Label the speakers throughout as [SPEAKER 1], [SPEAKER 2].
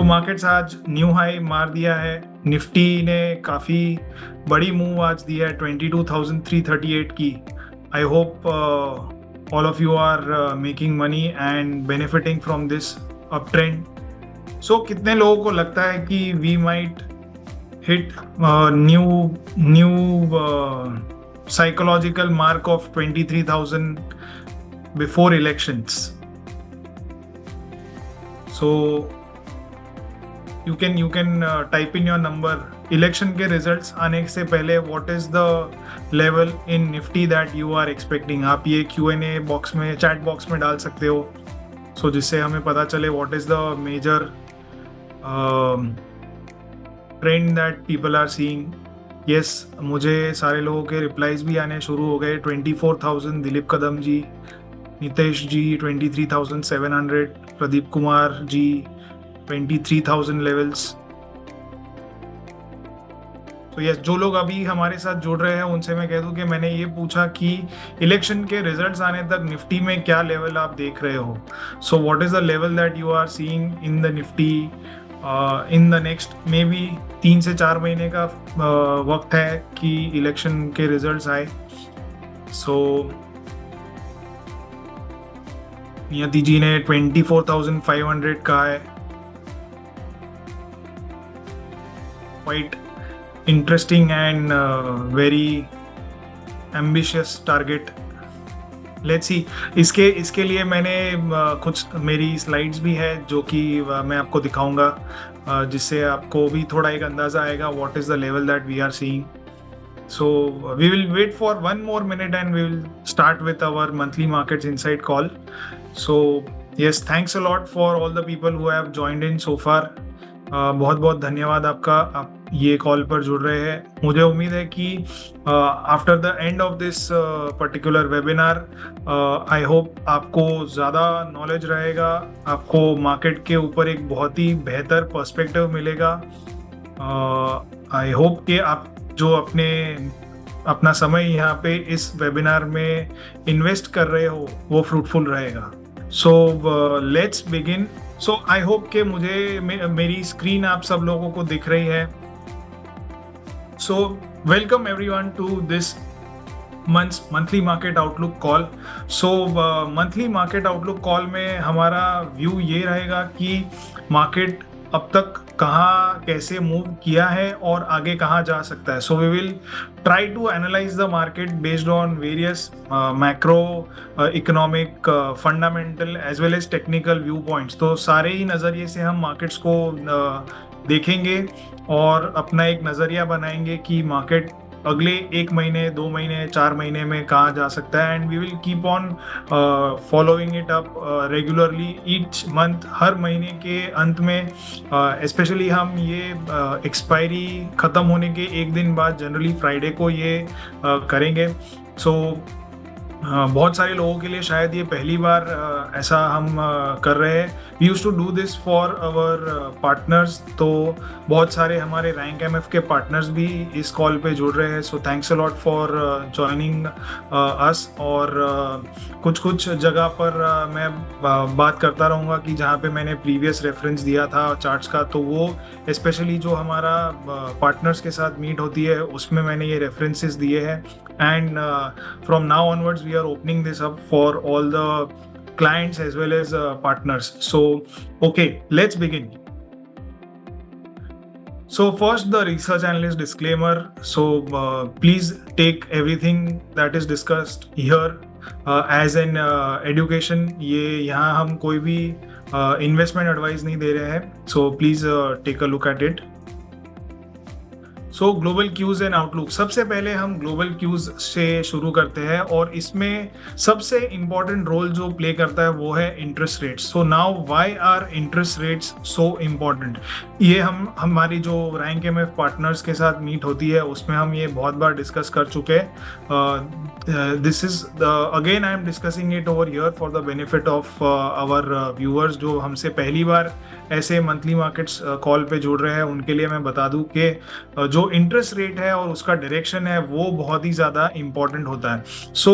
[SPEAKER 1] सो markets आज new high मार दिया है। निफ्टी ने काफ़ी बड़ी मूव आज दिया है 22,338 की। I hope all of you are making money and benefiting from this uptrend. So कितने लोगों को लगता है कि we might hit new psychological mark of 23,000 before elections? So you can type in your number. Election के results आने से पहले what is the level in Nifty that you are expecting? आप ये Q&A बॉक्स में, चैट बॉक्स में डाल सकते हो, so जिससे हमें पता चले what is the major trend that people are seeing. Yes मुझे सारे लोगों के रिप्लाईज भी आने शुरू हो गए। 24,000 दिलीप कदम जी, नितेश जी 23,700, प्रदीप कुमार जी 23,000 लेवल्स। तो यस, जो लोग अभी हमारे साथ जुड़ रहे हैं उनसे मैं कह दूं कि मैंने ये पूछा कि इलेक्शन के रिजल्ट्स आने तक निफ्टी में क्या लेवल आप देख रहे हो। So what is the level that you are seeing in the Nifty in the next maybe 3 से 4 महीने का वक्त है कि इलेक्शन के रिजल्ट्स आए। सो नियति जी ने 24,500 कहा है। Quite interesting and very ambitious target. Let's see. इसके लिए मैंने कुछ मेरी स्लाइड्स भी है जो कि मैं आपको दिखाऊंगा, जिससे आपको भी थोड़ा एक अंदाज़ा आएगा what is the level that we are seeing. So we will wait for 1 more minute and we will start with our monthly markets insight call. So yes, thanks a lot for all the people who have joined in so far. बहुत बहुत धन्यवाद आपका, आप ये call पर जुड़ रहे हैं। मुझे उम्मीद है कि after the end of this particular webinar I hope आपको ज़्यादा नॉलेज रहेगा, आपको मार्केट के ऊपर एक बहुत ही बेहतर पर्सपेक्टिव मिलेगा। आई होप कि आप जो अपना समय यहाँ पे इस वेबिनार में इन्वेस्ट कर रहे हो वो फ्रूटफुल रहेगा। So let's begin. So I hope कि मेरी स्क्रीन आप सब लोगों को दिख रही है। So welcome everyone to this monthly market outlook call. So monthly market outlook call में हमारा व्यू ये रहेगा कि मार्केट अब तक कहाँ कैसे मूव किया है और आगे कहाँ जा सकता है। So we will try to analyse the market based on various macro economic fundamental as well as technical view points. तो सारे ही नज़रिए से हम मार्केट्स को देखेंगे और अपना एक नज़रिया बनाएंगे कि मार्केट अगले 1 महीने, 2 महीने, 4 महीने में कहाँ जा सकता है। And we will keep on following it up regularly each month. हर महीने के अंत में स्पेशली हम ये एक्सपायरी ख़त्म होने के 1 दिन बाद जनरली फ्राइडे को ये करेंगे। सो बहुत सारे लोगों के लिए शायद ये पहली बार ऐसा हम कर रहे हैं। We use to do this for our partners. तो बहुत सारे हमारे रैंक एमएफ के पार्टनर्स भी इस कॉल पे जुड़ रहे हैं। So thanks a lot for joining us. और कुछ जगह पर मैं बात करता रहूँगा कि जहाँ पे मैंने प्रीवियस रेफरेंस दिया था चार्ट्स का, तो वो स्पेशली जो हमारा पार्टनर्स के साथ मीट होती है उसमें मैंने ये रेफरेंसेस दिए हैं। And from now onwards we are opening this up for all the clients as well as partners. So okay, let's begin. So first, the research analyst disclaimer. So please take everything that is discussed here as an education. ये यहाँ हम कोई भी investment advice नहीं दे रहे हैं. So please take a look at it. So global cues and outlook. सबसे पहले हम ग्लोबल क्यूज से शुरू करते हैं और इसमें सबसे इम्पॉर्टेंट रोल जो प्ले करता है वो है interest rates. So now why are interest rates so important? ये हम हमारी जो रैंक एमएफ पार्टनर्स के साथ मीट होती है उसमें हम ये बहुत बार डिस्कस कर चुके हैं। This is again I am discussing it over here for the benefit of our viewers जो हमसे पहली बार ऐसे मंथली मार्केट्स कॉल पे जुड़ रहे हैं। उनके लिए मैं बता दूं कि जो इंटरेस्ट रेट है और उसका डायरेक्शन है वो बहुत ही ज़्यादा इम्पॉर्टेंट होता है। So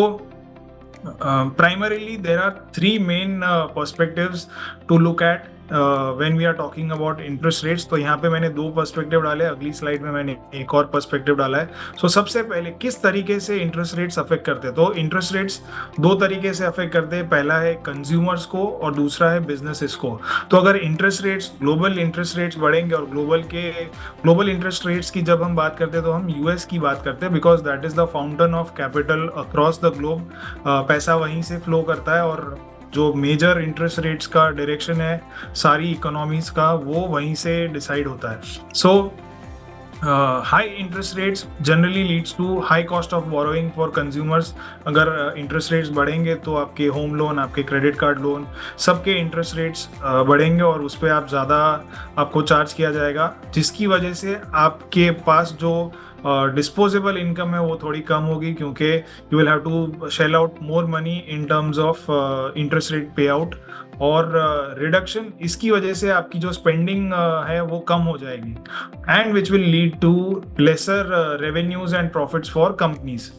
[SPEAKER 1] primarily there are 3 main perspectives to look at when we are talking about interest rates, तो यहाँ पे मैंने दो पर्सपेक्टिव डाले, अगली स्लाइड में मैंने एक और पर्सपेक्टिव डाला है। सो सबसे पहले किस तरीके से इंटरेस्ट रेट्स अफेक्ट करते हैं, तो इंटरेस्ट रेट्स दो तरीके से अफेक्ट करते हैं, पहला है कंज्यूमर्स को और दूसरा है बिजनेसेस को। तो अगर interest rates, global interest rates बढ़ेंगे, और ग्लोबल इंटरेस्ट रेट्स की जब हम बात करते हैं तो हम यूएस की बात करते हैं, because that is the fountain of capital across the globe. पैसा वहीं से फ्लो करता है, और जो मेजर इंटरेस्ट रेट्स का डायरेक्शन है सारी इकोनॉमीज का, वो वहीं से डिसाइड होता है। So high interest rates generally leads to high cost of borrowing for consumers. अगर इंटरेस्ट रेट्स बढ़ेंगे तो आपके होम लोन, आपके क्रेडिट कार्ड लोन, सबके इंटरेस्ट रेट्स बढ़ेंगे, और उस पर आप ज़्यादा आपको चार्ज किया जाएगा, जिसकी वजह से आपके पास जो डिस्पोजेबल इनकम है वो थोड़ी कम होगी, क्योंकि you will have to shell out more money in terms of interest rate pay out, और रिडक्शन इसकी वजह से आपकी जो स्पेंडिंग है वो कम हो जाएगी, and which will lead to lesser revenues and profits for companies,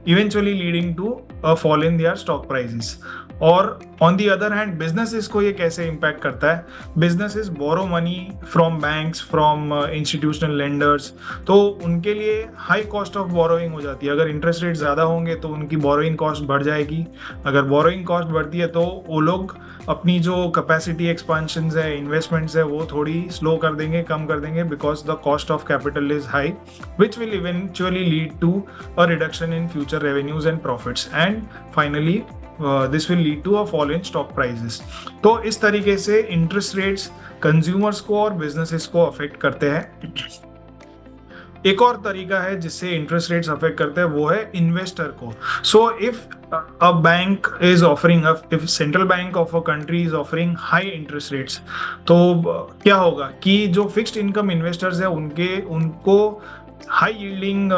[SPEAKER 1] eventually leading to a fall in their stock prices. और on the other hand businesses को ये कैसे इम्पैक्ट करता है, businesses borrow money from banks, from institutional lenders, तो उनके लिए high cost of borrowing हो जाती है। अगर इंटरेस्ट रेट ज़्यादा होंगे तो उनकी बोरोइंग कॉस्ट बढ़ जाएगी, अगर बोरोइंग कॉस्ट बढ़ती है तो वो लोग अपनी जो कैपेसिटी एक्सपांशन है, इन्वेस्टमेंट्स है, वो थोड़ी स्लो कर देंगे, कम कर देंगे, because the cost of capital is high, which will eventually lead to a reduction in future revenues and profits, and finally this will lead to a fall in stock prices. तो इस तरीके से interest rates consumers को और businesses को affect करते हैं। एक और तरीका है जिससे इंटरेस्ट रेट्स अफेक्ट करते हैं, वो है इन्वेस्टर को। So if a bank is offering, if central bank of a country is offering high interest rates, तो क्या होगा कि जो फिक्स्ड इनकम इन्वेस्टर्स है उनको हाई यील्डिंग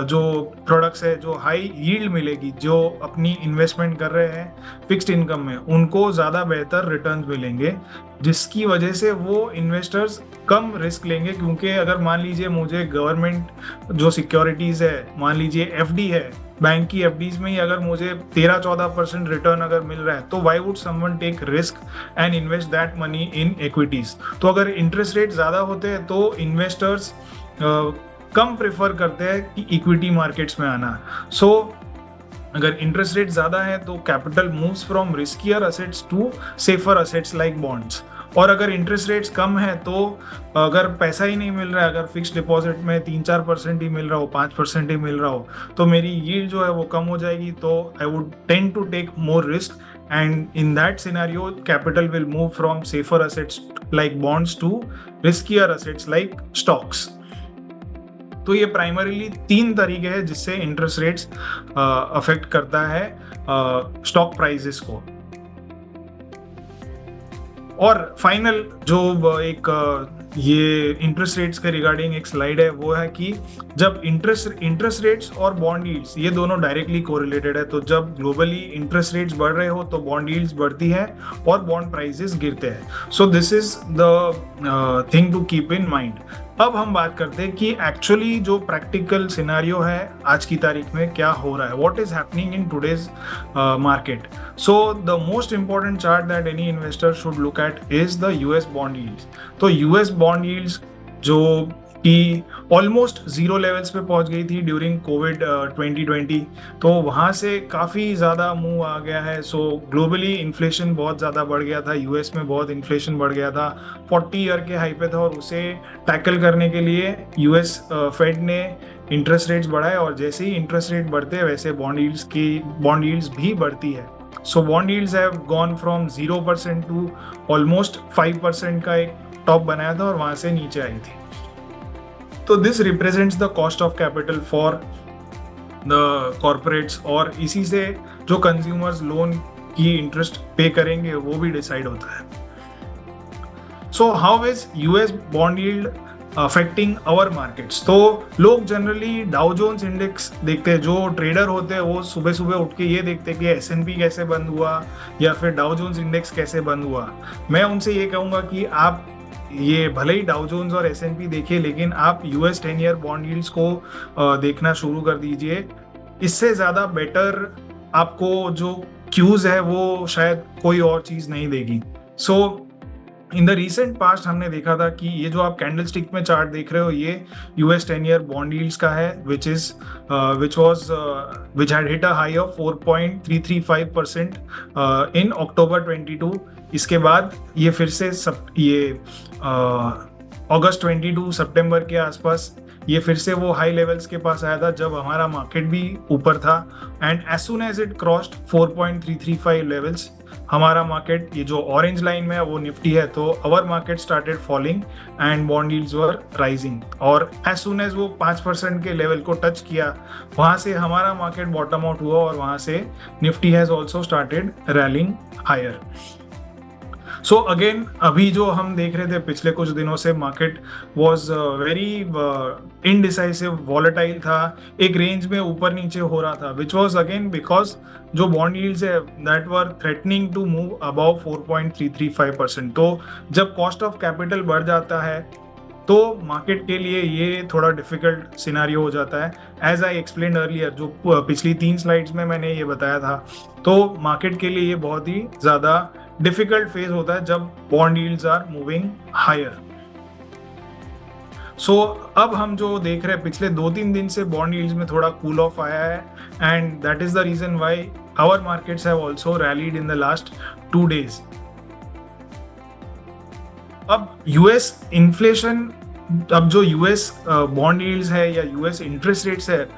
[SPEAKER 1] जो प्रोडक्ट्स है, जो हाई यील्ड मिलेगी, जो अपनी इन्वेस्टमेंट कर रहे हैं फिक्स्ड इनकम में, उनको ज़्यादा बेहतर रिटर्न्स मिलेंगे, जिसकी वजह से वो इन्वेस्टर्स कम रिस्क लेंगे। क्योंकि अगर मान लीजिए मुझे गवर्नमेंट जो सिक्योरिटीज़ है, मान लीजिए एफडी है, बैंक की एफडीज में ही अगर मुझे 13-14% रिटर्न अगर मिल रहा है, तो why would someone take risk and invest that money in equities. तो अगर इंटरेस्ट रेट ज़्यादा होते हैं तो इन्वेस्टर्स कम प्रेफर करते हैं कि इक्विटी मार्केट्स में आना। सो अगर इंटरेस्ट रेट ज़्यादा है तो capital moves from riskier assets to safer assets like bonds, और अगर इंटरेस्ट रेट्स कम है तो अगर पैसा ही नहीं मिल रहा है, अगर फिक्स डिपॉजिट में 3-4% ही मिल रहा हो, 5% ही मिल रहा हो, तो मेरी यील्ड जो है वो कम हो जाएगी, तो I would tend to take more risk, and in that scenario capital will move from safer assets like bonds to riskier assets like stocks. तो ये प्राइमरीली 3 तरीके हैं जिससे इंटरेस्ट रेट्स अफेक्ट करता है स्टॉक प्राइसेस को। और फाइनल जो एक ये इंटरेस्ट रेट्स के रिगार्डिंग एक स्लाइड है, वो है कि जब इंटरेस्ट रेट्स और बॉन्ड यील्ड्स ये दोनों डायरेक्टली कोरिलेटेड है, तो जब ग्लोबली इंटरेस्ट रेट्स बढ़ रहे हो तो बॉन्ड यील्ड्स बढ़ती है और बॉन्ड प्राइसेस गिरते हैं। So this is the thing to keep in mind. अब हम बात करते हैं कि एक्चुअली जो प्रैक्टिकल सिनेरियो है आज की तारीख में क्या हो रहा है, what is happening in today's market. So the most important chart that any investor should look at is the US bond yields. तो यूएस बॉन्ड यील्ड्स जो कि ऑलमोस्ट जीरो लेवल्स पे पहुंच गई थी ड्यूरिंग कोविड 2020, तो वहाँ से काफ़ी ज़्यादा मूव आ गया है। सो ग्लोबली इन्फ्लेशन बहुत ज़्यादा बढ़ गया था, यूएस में बहुत इन्फ्लेशन बढ़ गया था, 40 ईयर के हाई पे था, और उसे टैकल करने के लिए यूएस फेड ने इंटरेस्ट रेट्स बढ़ाए, और जैसे ही इंटरेस्ट रेट बढ़ते हैं वैसे बॉन्ड यील्ड्स भी बढ़ती है। So bond yields have gone from 0% to almost 5% का एक टॉप बनाया था, और वहाँ से नीचे आई थी। तो this represents the cost of capital for the corporates, और इसी से जो कंज्यूमर्स लोन की इंटरेस्ट पे करेंगे वो भी डिसाइड होता है। So how is US bond yield affecting our markets. तो लोग जनरली डाउ जोन्स इंडेक्स देखते हैं, जो ट्रेडर होते हैं वो सुबह सुबह उठ के ये देखते हैं कि एस&पी कैसे बंद हुआ या फिर डाउ जोन्स इंडेक्स कैसे बंद हुआ। मैं उनसे ये कहूँगा कि आप ये भले ही डाउ जोन्स और एस&पी देखिए, लेकिन आप यूएस 10 ईयर बॉन्ड यील्ड्स को देखना शुरू कर दीजिए। इससे ज़्यादा बेटर आपको जो क्यूज है वो शायद कोई और चीज़ नहीं देगी। सो इन द रिसेंट पास्ट हमने देखा था कि ये जो आप कैंडल स्टिक में चार्ट देख रहे हो, ये यूएस 10 ईयर बॉन्ड यील्ड्स का है, which had hit a high of 4.335% इन अक्टूबर 22। इसके बाद ये फिर से अगस्त 22 सितंबर के आसपास ये फिर से वो हाई लेवल्स के पास आया था जब हमारा मार्केट भी ऊपर था, and as soon as it crossed 4.335 levels, हमारा मार्केट, ये जो ऑरेंज लाइन में है वो निफ्टी है, तो our market started falling and bond yields were rising. और एज सुन एज वो 5% के लेवल को टच किया, वहां से हमारा मार्केट बॉटम आउट हुआ और वहां से Nifty has also started rallying higher. So again अभी जो हम देख रहे थे पिछले कुछ दिनों से, market was very indecisive, volatile था, एक रेंज में ऊपर नीचे हो रहा था, विच वॉज अगेन बिकॉज जो बॉन्ड यील्ड्स है that were threatening to move above 4.335%। तो जब कॉस्ट ऑफ कैपिटल बढ़ जाता है तो मार्केट के लिए ये थोड़ा डिफिकल्ट सिनारियो हो जाता है। एज आई एक्सप्लेन अर्लियर, जो पिछली 3 स्लाइड्स में मैंने ये बताया था, तो मार्केट के लिए ये बहुत ही ज़्यादा डिफिकल्ट फेज होता है जब bond yields are moving higher. So अब हम जो देख रहे हैं पिछले 2-3 दिन से बॉन्ड यील्ड्स में थोड़ा कूल ऑफ आया है, and that is the reason why our markets have also rallied in the last 2 days। अब यूएस इन्फ्लेशन, अब जो यूएस बॉन्ड यील्ड्स है या यूएस इंटरेस्ट रेट्स है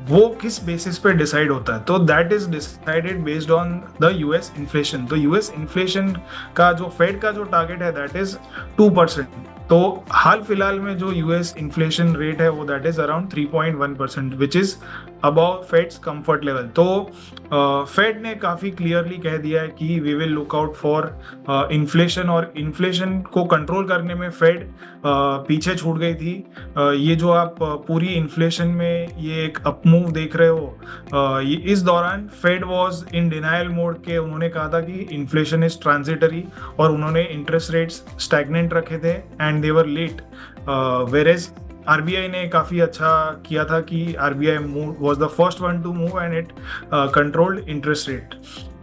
[SPEAKER 1] वो किस बेसिस पे डिसाइड होता है, तो that is decided based on the US inflation. तो यूएस इन्फ्लेशन का जो फेड का जो टारगेट है दैट इज 2%। तो हाल फिलहाल में जो यूएस इन्फ्लेशन रेट है वो that is around 3.1%, which is about Fed's comfort level. तो फेड ने काफ़ी क्लियरली कह दिया है कि we will look out for inflation, और इन्फ्लेशन को कंट्रोल करने में फेड पीछे छूट गई थी। ये जो आप पूरी इन्फ्लेशन में ये एक अप मूव देख रहे हो, ये इस दौरान Fed was in denial mode के उन्होंने कहा था कि इन्फ्लेशन इज ट्रांजिटरी, और उन्होंने इंटरेस्ट रेट्स स्टैग्नेंट रखे थे and they were late, whereas RBI ने काफ़ी अच्छा किया था कि RBI was the first one to move and it controlled interest rate.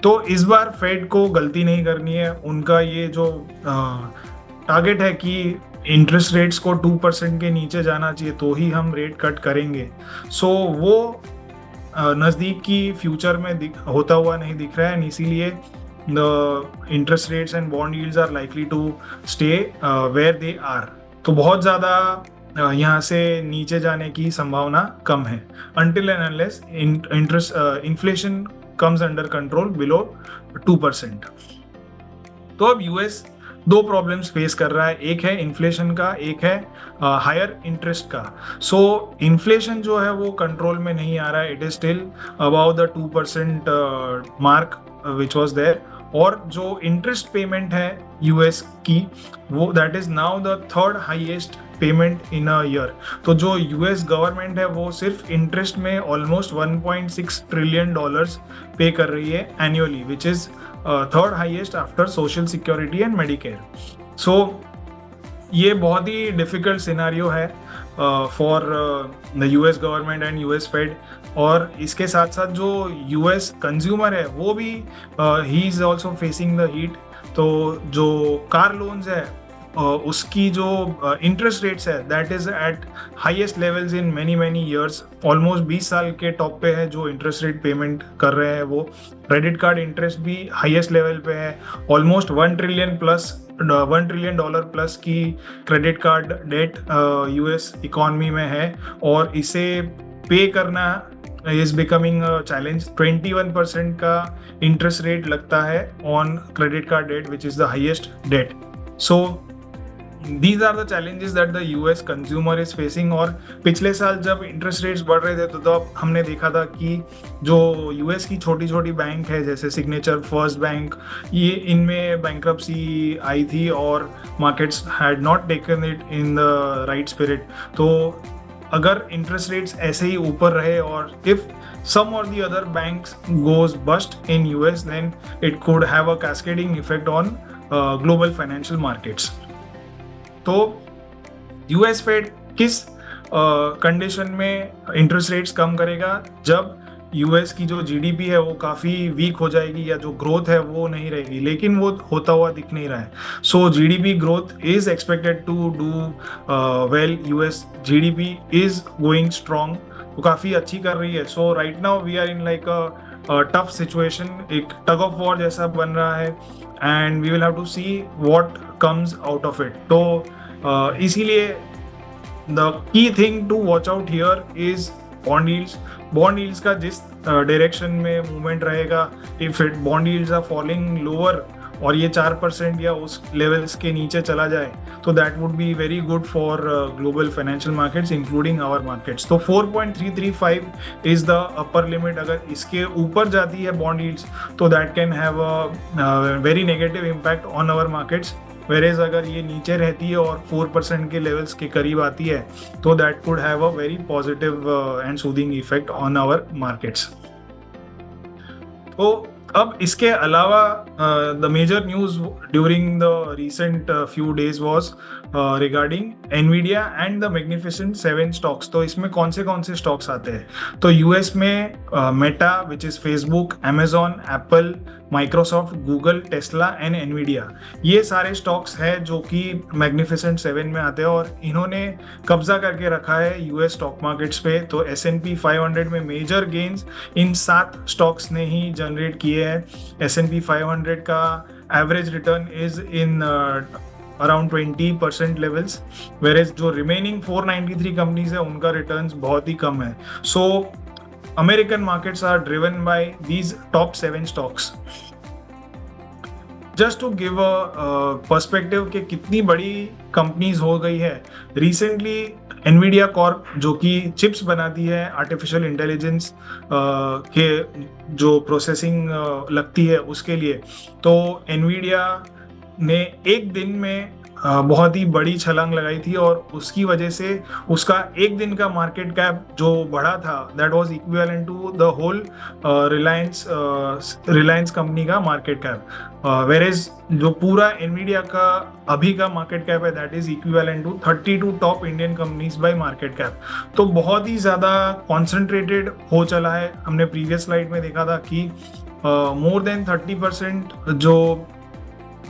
[SPEAKER 1] तो इस बार फेड को गलती नहीं करनी है, उनका ये जो टारगेट है कि इंटरेस्ट रेट्स को 2% के नीचे जाना चाहिए तो ही हम रेट कट करेंगे, सो वो नज़दीक की फ्यूचर में होता हुआ नहीं दिख रहा है, इसीलिए the interest rates and bond yields are likely to stay where they are. तो बहुत ज़्यादा यहाँ से नीचे जाने की संभावना कम है until and unless inflation comes under control below 2%। तो अब यूएस 2 प्रॉब्लम्स फेस कर रहा है, एक है इन्फ्लेशन का, एक है हायर इंटरेस्ट का। सो इन्फ्लेशन जो है वो कंट्रोल में नहीं आ रहा है, it is still about the 2% mark which was there, और जो इंटरेस्ट पेमेंट है यूएस की वो that is now the 3rd highest payment in a year. तो जो यूएस गवर्नमेंट है वो सिर्फ इंटरेस्ट में ऑलमोस्ट $1.6 ट्रिलियन पे कर रही है annually, which is 3rd highest after social security and Medicare. So ये बहुत ही डिफिकल्ट सिनारियो है for the US government and US Fed, और इसके साथ साथ जो यूएस कंज्यूमर है वो भी he is also facing the heat. तो जो कार लोन्स है उसकी जो इंटरेस्ट रेट्स है that is eight highest levels in many years, almost 20 साल के टॉप पे है जो इंटरेस्ट रेट पेमेंट कर रहे हैं वो। क्रेडिट कार्ड इंटरेस्ट भी हाईएस्ट लेवल पे है, ऑलमोस्ट $1 ट्रिलियन प्लस की credit card debt US economy में है, और इसे पे करना इज बिकमिंग अ चैलेंज। 21% का इंटरेस्ट रेट लगता है on credit card debt which is the highest debt. So These are the challenges that the US consumer is facing। और पिछले साल जब इंटरेस्ट रेट्स बढ़ रहे थे तो हमने देखा था कि जो US की छोटी छोटी बैंक है जैसे सिग्नेचर, फर्स्ट बैंक, ये इनमें बैंक्रप्सी आई थी और markets had not taken it in the right spirit. तो अगर इंटरेस्ट रेट्स ऐसे ही ऊपर रहे और if some or the other banks goes bust in US, then it could have a cascading effect on global financial markets। तो US Fed किस condition में interest rates कम करेगा? जब यूएस की जो जीडीपी है वो काफ़ी वीक हो जाएगी या जो ग्रोथ है वो नहीं रहेगी, लेकिन वो होता हुआ दिख नहीं रहा है। So GDP growth is expected to do well. US GDP is going strong, वो काफ़ी अच्छी कर रही है। So right now we are in like a tough situation, एक टग ऑफ वॉर जैसा बन रहा है, and we will have to see what comes out of it. तो इसीलिए the key thing to watch out here is bond yields. Bond yields का जिस direction में मूवमेंट रहेगा, if it bond yields are falling lower और ये 4% या उस लेवल्स के नीचे चला जाए, तो that would be very good for global financial markets including our markets. So 4.335 is the upper limit. अगर इसके ऊपर जाती है बॉन्ड यील्ड्स तो that can have a very negative impact on our markets. Whereas अगर ये नीचे रहती है और 4% के लेवल्स के करीब आती है तो that could have a very positive and soothing effect on our markets. तो अब इसके अलावा the major news during the recent few days was regarding Nvidia and the magnificent 7 stocks. तो इसमें कौन से स्टॉक्स आते हैं? तो यूएस में Meta which is Facebook, Amazon, Apple, Microsoft, Google, Tesla and Nvidia, ये सारे स्टॉक्स हैं जो कि मैग्निफिसेंट 7 में आते हैं और इन्होंने कब्जा करके रखा है यूएस स्टॉक मार्केट्स पे। तो S&P 500 में मेजर गेन्स इन 7 स्टॉक्स ने ही जनरेट किए हैं। S&P 500 का average return is in around 20% levels, whereas जो रिमेनिंग 493 कंपनीज है उनका रिटर्न्स बहुत ही कम है। So American markets are driven by these top 7 stocks. Just to give a perspective कि कितनी बड़ी कंपनीज हो गई है, रिसेंटली एनवीडिया कॉर्प जो कि चिप्स बनाती है आर्टिफिशियल इंटेलिजेंस के जो प्रोसेसिंग लगती है उसके लिए, तो एनवीडिया ने एक दिन में बहुत ही बड़ी छलांग लगाई थी और उसकी वजह से उसका एक दिन का मार्केट कैप जो बढ़ा था that was equivalent to the whole Reliance company का मार्केट कैप। वेरेज जो पूरा एनवीडिया का अभी का मार्केट कैप है that is equivalent to 32 top Indian companies by market cap. तो बहुत ही ज़्यादा कॉन्सेंट्रेटेड हो चला है। हमने प्रीवियस स्लाइड में देखा था कि मोर देन 30% जो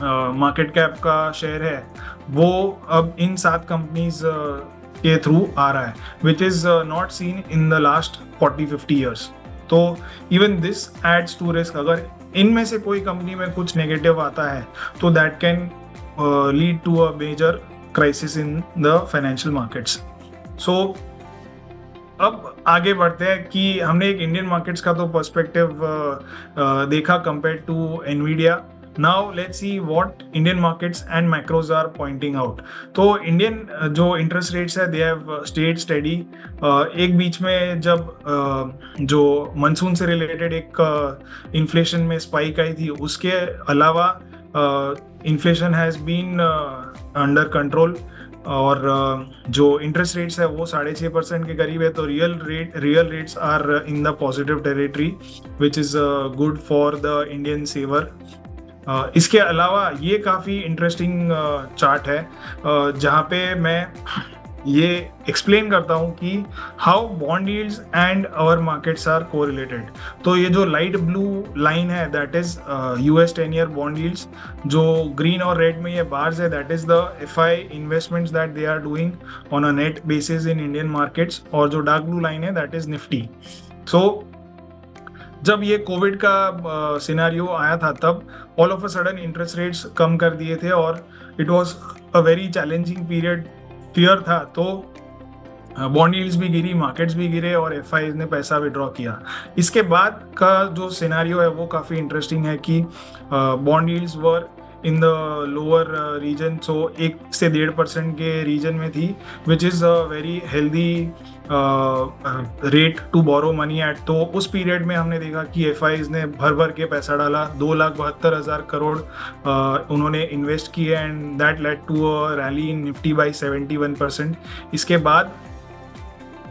[SPEAKER 1] मार्केट कैप का शेयर है वो अब इन 7 कंपनीज के थ्रू आ रहा है, which is not seen in the last 40-50 years. तो even this adds to risk. अगर इनमें से कोई कंपनी में कुछ नेगेटिव आता है तो that can lead to a major crisis in the financial markets. So अब आगे बढ़ते हैं कि हमने एक इंडियन मार्केट्स का तो पर्सपेक्टिव देखा compare to Nvidia. Now let's see what Indian markets and macros are pointing out. तो इंडियन जो इंटरेस्ट रेट्स है they have stayed steady. एक बीच में जब जो मानसून से रिलेटेड एक इन्फ्लेशन में स्पाइक आई थी, उसके अलावा inflation has been under control और जो इंटरेस्ट रेट्स है वो 6.5% के करीब है। तो real rates are in the positive territory which is good for the Indian saver. इसके अलावा ये काफ़ी इंटरेस्टिंग चार्ट है जहाँ पे मैं ये एक्सप्लेन करता हूँ कि how bond yields and our markets are correlated. तो ये जो लाइट ब्लू लाइन है that is US 10 year bond yields, जो ग्रीन और रेड में ये बार्स है that is the FI investments that they are doing on a net basis in Indian markets, और जो डार्क ब्लू लाइन है that is Nifty. So जब ये कोविड का सिनेरियो आया था तब all of a sudden interest rates कम कर दिए थे और it was a very challenging period, fear था। तो बॉन्ड यील्ड्स भी गिरी, मार्केट्स भी गिरे और एफआईज ने पैसा विड्रॉ किया। इसके बाद का जो सिनेरियो है वो काफ़ी इंटरेस्टिंग है कि bond yields were in the lower region, so 1 से 1.5% के रीजन में थी, which is a very healthy rate to borrow money at. तो उस पीरियड में हमने देखा कि एफआईज ने भर भर के पैसा डाला, 2,72,000 करोड़ उन्होंने इन्वेस्ट किए and that led to a rally in Nifty by 71%। इसके बाद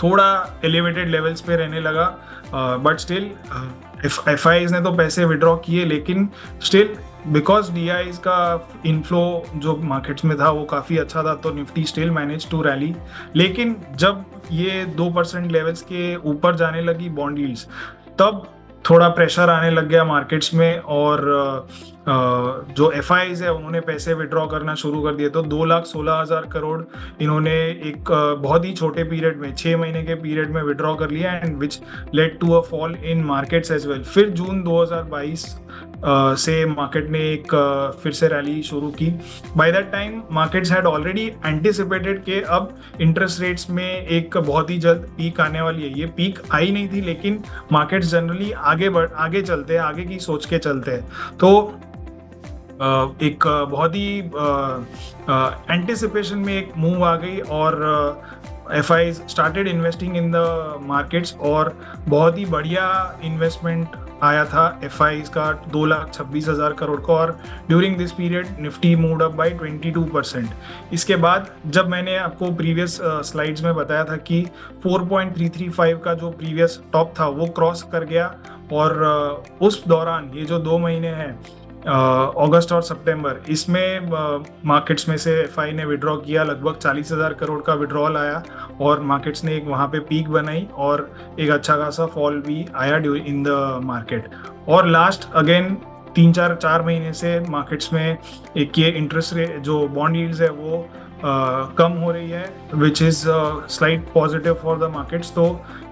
[SPEAKER 1] थोड़ा एलिवेटेड लेवल्स पे रहने लगा, बट स्टिल एफआईज ने तो पैसे विड्रॉ किए, लेकिन स्टिल बिकॉज डीआईज का इनफ्लो जो मार्केट्स में था वो काफ़ी अच्छा था, तो निफ्टी स्टिल मैनेज टू रैली। लेकिन जब ये 2% लेवल्स के ऊपर जाने लगी बॉन्ड यील्ड्स, तब थोड़ा प्रेशर आने लग गया मार्केट्स में, और जो एफआईज है उन्होंने पैसे विड्रॉ करना शुरू कर दिए। तो 2,16,000 करोड़ इन्होंने एक बहुत ही छोटे पीरियड में, 6 महीने के पीरियड में विड्रॉ कर लिया, and which led to a fall in markets as well. फिर जून 2022 से मार्केट ने एक फिर से रैली शुरू की। By that time markets had already anticipated कि अब इंटरेस्ट रेट्स में एक बहुत ही जल्द पीक आने वाली है। ये पीक आई नहीं थी, लेकिन मार्केट्स जनरली आगे चलते हैं, आगे की सोच के चलते हैं। तो एक बहुत ही एंटिसिपेशन में एक मूव आ गई, और FIs started investing in the markets, और बहुत ही बढ़िया इन्वेस्टमेंट आया था FIs का 2,26,000 करोड़ का, और during this period Nifty moved up by 22%। इसके बाद जब मैंने आपको प्रीवियस स्लाइड्स में बताया था कि 4.335 का जो प्रीवियस टॉप था वो क्रॉस कर गया, और उस दौरान ये जो 2 महीने हैं, अगस्त और सितंबर, इसमें मार्केट्स में से FI ने विड्रॉ किया, लगभग 40,000 करोड़ का विड्रॉल आया, और मार्केट्स ने एक वहाँ पे पीक बनाई, और एक अच्छा खासा फॉल भी आया इन द मार्केट। और लास्ट अगेन 3-4 महीने से मार्केट्स में एक ये इंटरेस्ट रेट जो बॉन्ड यील्ड्स है वो कम हो रही है, which is slight positive for the markets. तो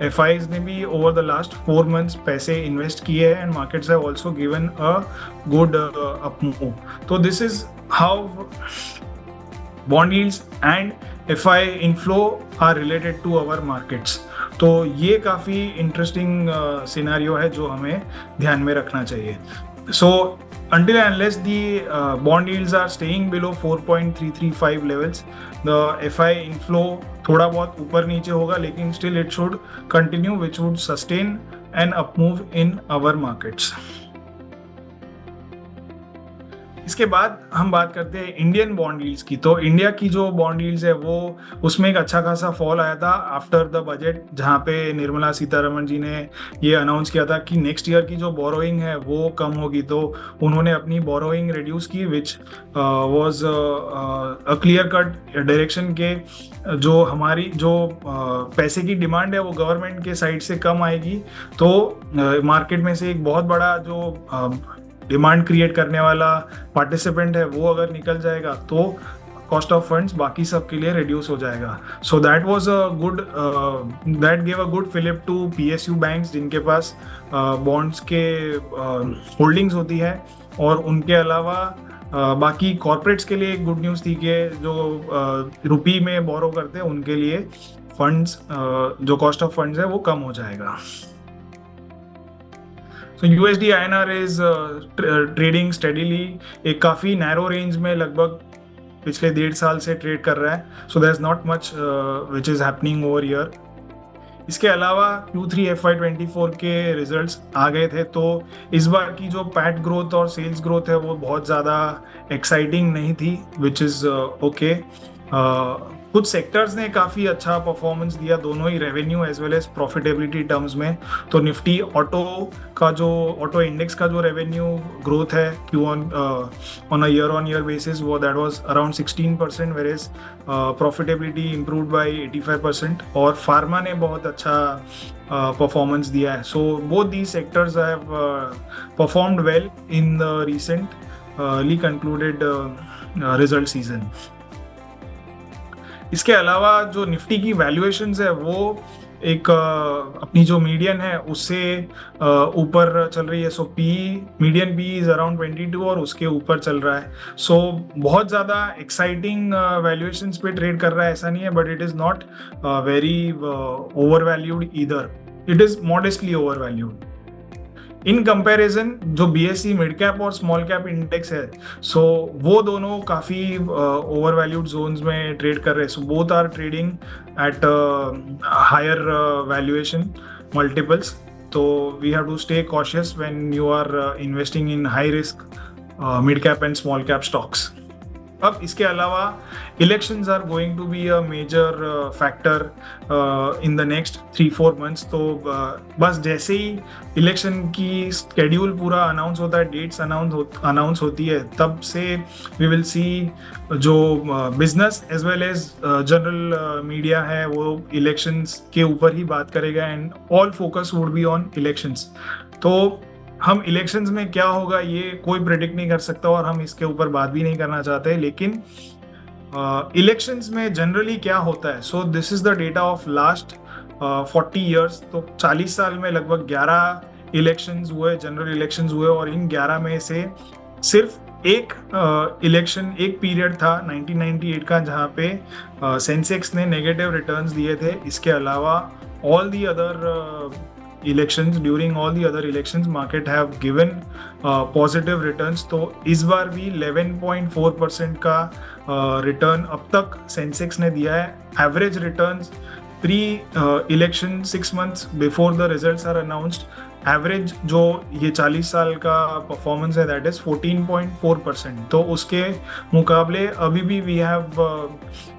[SPEAKER 1] FIs ने भी ओवर द लास्ट 4 मंथ्स पैसे इन्वेस्ट किए हैं, and markets have also given a good up move. तो this is how bond yields and FI inflow are related to our markets. तो ये काफ़ी इंटरेस्टिंग सिनेरियो है जो हमें ध्यान में रखना चाहिए। So until and unless the bond yields are staying below 4.335 levels, the FI inflow थोड़ा बहुत ऊपर नीचे होगा, लेकिन still it should continue, which would sustain an up move in our markets. इसके बाद हम बात करते हैं इंडियन बॉन्ड यील्ड्स की। तो इंडिया की जो बॉन्ड यील्ड्स है वो, उसमें एक अच्छा खासा फॉल आया था आफ्टर द बजट, जहाँ पे निर्मला सीतारमण जी ने ये अनाउंस किया था कि नेक्स्ट ईयर की जो बोरोइंग है वो कम होगी। तो उन्होंने अपनी बोरोइंग रिड्यूस की, which was a clear cut direction के जो हमारी जो पैसे की डिमांड है वो गवर्नमेंट के साइड से कम आएगी। तो मार्केट में से एक बहुत बड़ा जो डिमांड क्रिएट करने वाला पार्टिसिपेंट है वो अगर निकल जाएगा, तो कॉस्ट ऑफ फंड्स बाकी सब के लिए रिड्यूस हो जाएगा। So that was a good, that gave a good fillip to PSU banks, जिनके पास बॉन्ड्स के होल्डिंग्स होती है। और उनके अलावा बाकी कॉर्पोरेट्स के लिए एक गुड न्यूज़ थी कि जो रुपी में बोरो करते हैं उनके लिए फंड्स, जो कॉस्ट ऑफ फंड्स है वो कम हो जाएगा। So USD INR is trading steadily, एक काफ़ी नैरो रेंज में लगभग पिछले 1.5 साल से ट्रेड कर रहा है। So there's not much which is happening over here. इसके अलावा Q3 FY24 के रिजल्ट्स आ गए थे, तो इस बार की जो पैट ग्रोथ और सेल्स ग्रोथ है वो बहुत ज़्यादा एक्साइटिंग नहीं थी, विच इज़ ओके। कुछ सेक्टर्स ने काफ़ी अच्छा परफॉर्मेंस दिया, दोनों ही revenue as well as profitability terms में। तो निफ्टी ऑटो इंडेक्स का जो रेवेन्यू ग्रोथ है on a year on year basis, वो that was around 16%, where is profitability improved by 85%, और फार्मा ने बहुत अच्छा परफॉर्मेंस दिया है। So both these sectors have performed well in the recently concluded result season. इसके अलावा जो निफ्टी की वैल्यूएशंस है वो एक अपनी जो मीडियन है उससे ऊपर चल रही है। So median P is around 22 और उसके ऊपर चल रहा है। सो बहुत ज़्यादा एक्साइटिंग वैल्यूएशंस पे ट्रेड कर रहा है ऐसा नहीं है, but it is not very overvalued either, it is modestly overvalued. In comparison जो BSE मिड कैप और स्मॉल कैप इंडेक्स है, सो वो दोनों काफ़ी ओवर वैल्यूड जोन्स में ट्रेड कर रहे हैं। So both are trading at higher valuation multiples. तो we have to stay cautious when you are investing in high risk mid cap and small cap stocks. अब इसके अलावा elections are going to be a major factor in the next 3-4 months. तो बस जैसे ही election की schedule पूरा announce होता है, डेट्स अनाउंस होती है, तब से वी विल सी जो business as well as general media है वो इलेक्शंस के ऊपर ही बात करेगा and all focus would be on elections. तो हम इलेक्शंस में क्या होगा ये कोई प्रेडिक्ट नहीं कर सकता और हम इसके ऊपर बात भी नहीं करना चाहते, लेकिन इलेक्शंस में जनरली क्या होता है, so this is the data of last 40 years. तो 40 साल में लगभग 11 इलेक्शंस हुए, जनरल इलेक्शंस हुए, और इन 11 में से सिर्फ एक इलेक्शन, एक पीरियड था 1998 का जहाँ पे सेंसेक्स ने नेगेटिव रिटर्न्स दिए थे। इसके अलावा all the other elections, during all the other elections market have given positive returns। तो इस बार भी 11.4% का रिटर्न अब तक सेंसेक्स ने दिया है। Average returns pre election 6 months before the results are announced, average जो ये 40 साल का परफॉर्मेंस है दैट इज 14.4%। तो उसके मुकाबले अभी भी we have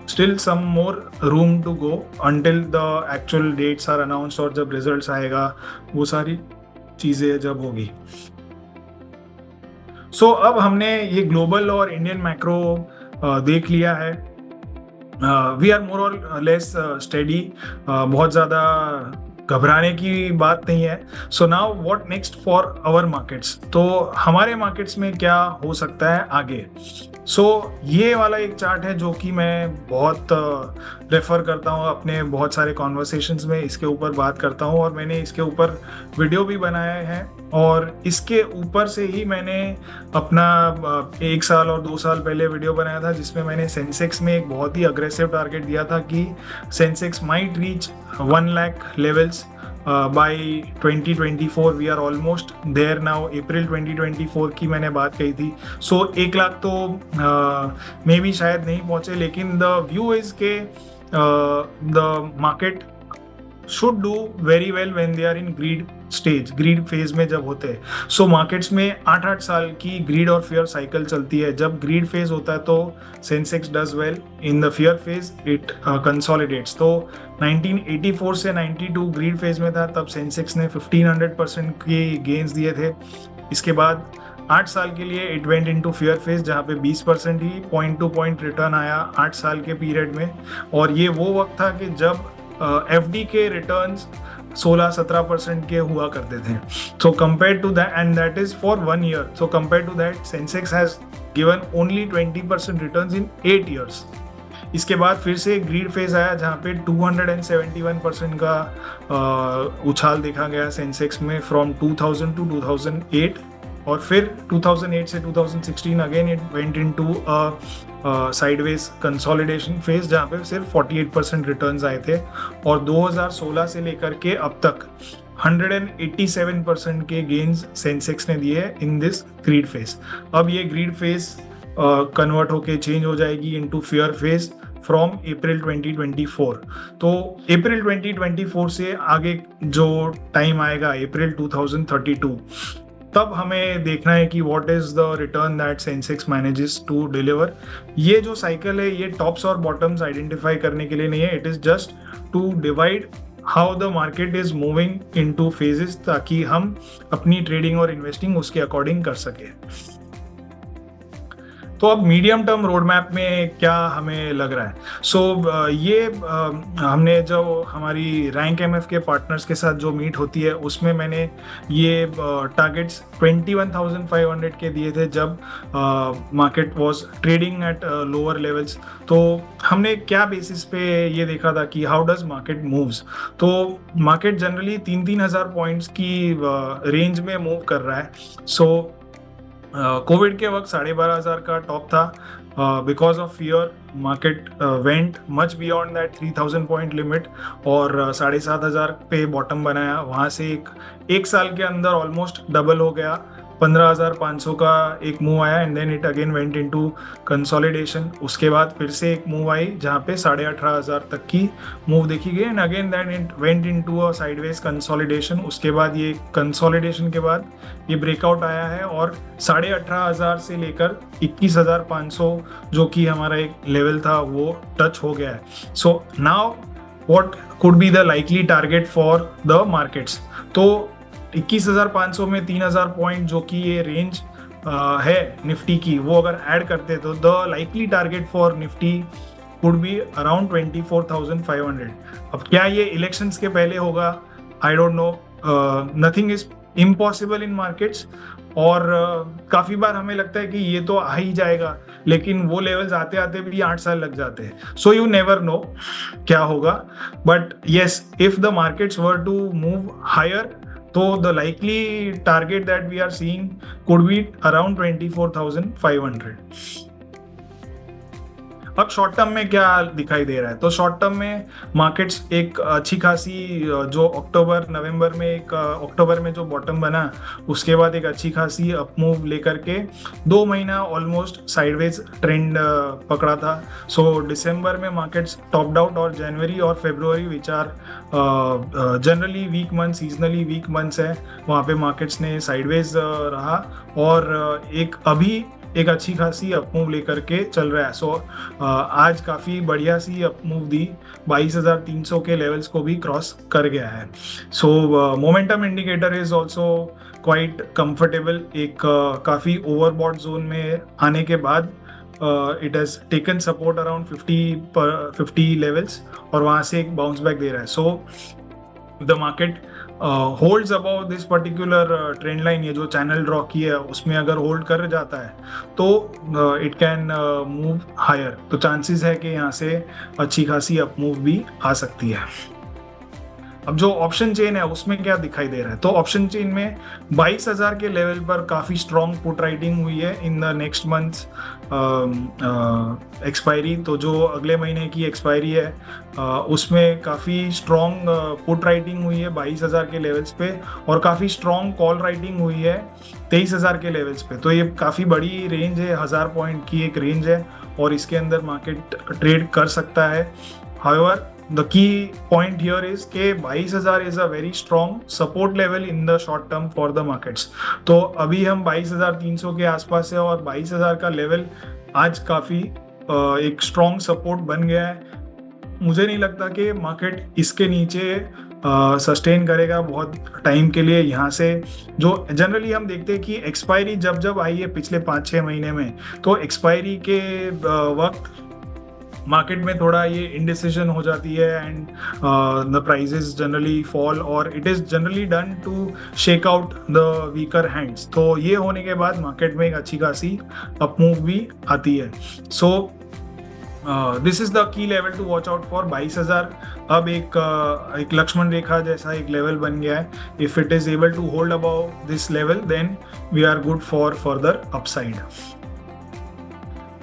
[SPEAKER 1] still some more room to go until the actual dates are announced, और जब रिजल्ट्स आएगा वो सारी चीज़ें जब होगी। सो अब हमने ये ग्लोबल और इंडियन मैक्रो देख लिया है। वी आर मोर और लेस स्टेडी, बहुत ज़्यादा घबराने की बात नहीं है। So now what next for our markets, तो हमारे मार्केट्स में क्या हो सकता है आगे। सो ये वाला एक चार्ट है जो कि मैं बहुत रेफर करता हूँ अपने बहुत सारे कॉन्वर्सेशंस में, इसके ऊपर बात करता हूँ और मैंने इसके ऊपर वीडियो भी बनाया है। और इसके ऊपर से ही मैंने अपना 1 साल और 2 साल पहले वीडियो बनाया था जिसमें मैंने सेंसेक्स में एक बहुत ही अग्रेसिव टारगेट दिया था कि Sensex might reach 1 lakh levels by 2024। We are almost there now. अप्रैल 2024 की मैंने बात कही थी। सो 1 लाख तो मे भी शायद नहीं पहुंचे, लेकिन द व्यू इज के the market should do very well when they are in greed stage, greed phase में जब होते हैं। सो मार्केट्स में 8-8 साल की ग्रीड और फियर साइकिल चलती है। जब ग्रीड फेज होता है तो Sensex does well, in the fear phase it consolidates. तो 1984 से 92 ग्रीड फेज में था, तब सेंसेक्स ने 1500% के गेन्स दिए थे। इसके बाद 8 साल के लिए it went into fear phase जहाँ पे 20% ही पॉइंट टू पॉइंट रिटर्न आया 8 साल के पीरियड में। और ये वो वक्त था कि जब एफडी के रिटर्न्स 16-17% के हुआ करते थे। So compare to that, and that is for 1 year, so compare to that Sensex has given only 20% returns in 8 years. इसके बाद फिर से ग्रीड फेज आया जहाँ पे 271% का उछाल देखा गया सेंसेक्स में फ्रॉम 2000 टू 2008। और फिर 2008 से 2016 again it went into sideways consolidation phase जहाँ पे सिर्फ 48% रिटर्न्स आए थे। और 2016 से लेकर के अब तक 187% के गेन्स सेंसेक्स ने दिए इन दिस ग्रीड फेज। अब ये ग्रीड फेज कन्वर्ट होके चेंज हो जाएगी into fear phase from April 2024। तो अप्रैल 2024 से आगे जो टाइम आएगा अप्रैल 2032, तब हमें देखना है कि what is the return that Sensex manages to deliver. ये जो साइकिल है ये टॉप्स और बॉटम्स आइडेंटिफाई करने के लिए नहीं है, it is just to divide how the market is moving into phases, ताकि हम अपनी ट्रेडिंग और इन्वेस्टिंग उसके अकॉर्डिंग कर सके। तो अब मीडियम टर्म रोड मैप में क्या हमें लग रहा है। सो ये हमने जो हमारी रैंक एमएफ के पार्टनर्स के साथ जो मीट होती है उसमें मैंने ये टारगेट्स 21,500 के दिए थे जब market was trading at lower levels. तो हमने क्या बेसिस पे ये देखा था कि हाउ डज मार्केट मूव्स। तो मार्केट जनरली 3,000 पॉइंट्स की रेंज में मूव कर रहा है। सो कोविड के वक्त 12,500 का टॉप था। Because of fear market went much beyond that 3,000 point limit और 7,500 पे बॉटम बनाया। वहाँ से एक साल के अंदर ऑलमोस्ट डबल हो गया 15,500 का एक मूव आया and then it again went into consolidation. उसके बाद फिर से एक मूव आई जहाँ पे 18,500 तक की मूव देखी गई and again then it went into a sideways consolidation. उसके बाद ये कंसोलिडेशन के बाद ये ब्रेकआउट आया है और 18,500 से लेकर 21,500 जो कि हमारा एक लेवल था वो टच हो गया है। So now what could be the likely target for the markets. तो 21,500 में 3,000 पॉइंट जो कि ये रेंज है निफ्टी की, वो अगर ऐड करते तो the likely target for Nifty could be around 24,500। अब क्या ये इलेक्शंस के पहले होगा, I don't know, nothing is impossible in markets. और काफी बार हमें लगता है कि ये तो आ ही जाएगा, लेकिन वो लेवल्स आते आते भी 8 साल लग जाते हैं। सो यू नेवर नो क्या होगा, but yes, if the markets were to move higher तो the likely target that we are seeing could be around 24,500। अब शॉर्ट टर्म में क्या दिखाई दे रहा है, तो शॉर्ट टर्म में मार्केट्स एक अच्छी खासी जो अक्टूबर नवंबर में एक अक्टूबर में जो बॉटम बना उसके बाद एक अच्छी खासी अप मूव लेकर के 2 महीना ऑलमोस्ट साइडवेज ट्रेंड पकड़ा था। सो दिसंबर में मार्केट्स टॉप्ड आउट और जनवरी और फरवरी which are generally weak month, seasonally weak months है, वहाँ पे मार्केट्स ने साइडवेज रहा और एक अच्छी खासी अप मूव लेकर के चल रहा है। सो आज काफ़ी बढ़िया सी अप मूव दी, 22,300 के लेवल्स को भी क्रॉस कर गया है। So momentum indicator is also quite comfortable. एक काफ़ी ओवरबॉट जोन में आने के बाद it has taken support around 50 levels और वहाँ से एक बाउंस बैक दे रहा है। So the market holds above this particular trend line, ये जो चैनल ड्रॉ की है उसमें अगर होल्ड कर जाता है तो इट कैन मूव हायर। तो चांसेस है कि यहाँ से अच्छी खासी अप मूव भी आ सकती है। अब जो ऑप्शन चेन है उसमें क्या दिखाई दे रहा है, तो ऑप्शन चेन में 22,000 के लेवल पर काफ़ी स्ट्रॉन्ग पुट राइटिंग हुई है इन द नेक्स्ट मंथ एक्सपायरी। तो जो अगले महीने की एक्सपायरी है उसमें काफ़ी स्ट्रॉन्ग पुट राइटिंग हुई है 22,000 के लेवल्स पे और काफ़ी स्ट्रॉन्ग कॉल राइटिंग हुई है 23,000 के लेवल्स पे। तो ये काफ़ी बड़ी रेंज है, 1000 पॉइंट की एक रेंज है और इसके अंदर मार्केट ट्रेड कर सकता है। However the key point here is के 22,000 is a very strong support level in the short term for the markets। तो अभी हम 22,300 के आसपास है और 22,000 का लेवल आज काफ़ी एक स्ट्रॉन्ग सपोर्ट बन गया है। मुझे नहीं लगता कि मार्केट इसके नीचे सस्टेन करेगा बहुत टाइम के लिए। यहाँ से जो जनरली हम देखते हैं कि एक्सपायरी जब जब आई है पिछले 5-6 महीने में, तो एक्सपायरी के वक्त मार्केट में थोड़ा ये इंडिसिजन हो जाती है and the prices generally fall और it is generally done to shake out the weaker hands. तो ये होने के बाद मार्केट में एक अच्छी खासी अप मूव भी आती है। So this is the key level to watch out for 22,000। अब एक लक्ष्मण रेखा जैसा एक लेवल बन गया है। If it is able to hold above this level then we are good for further upside.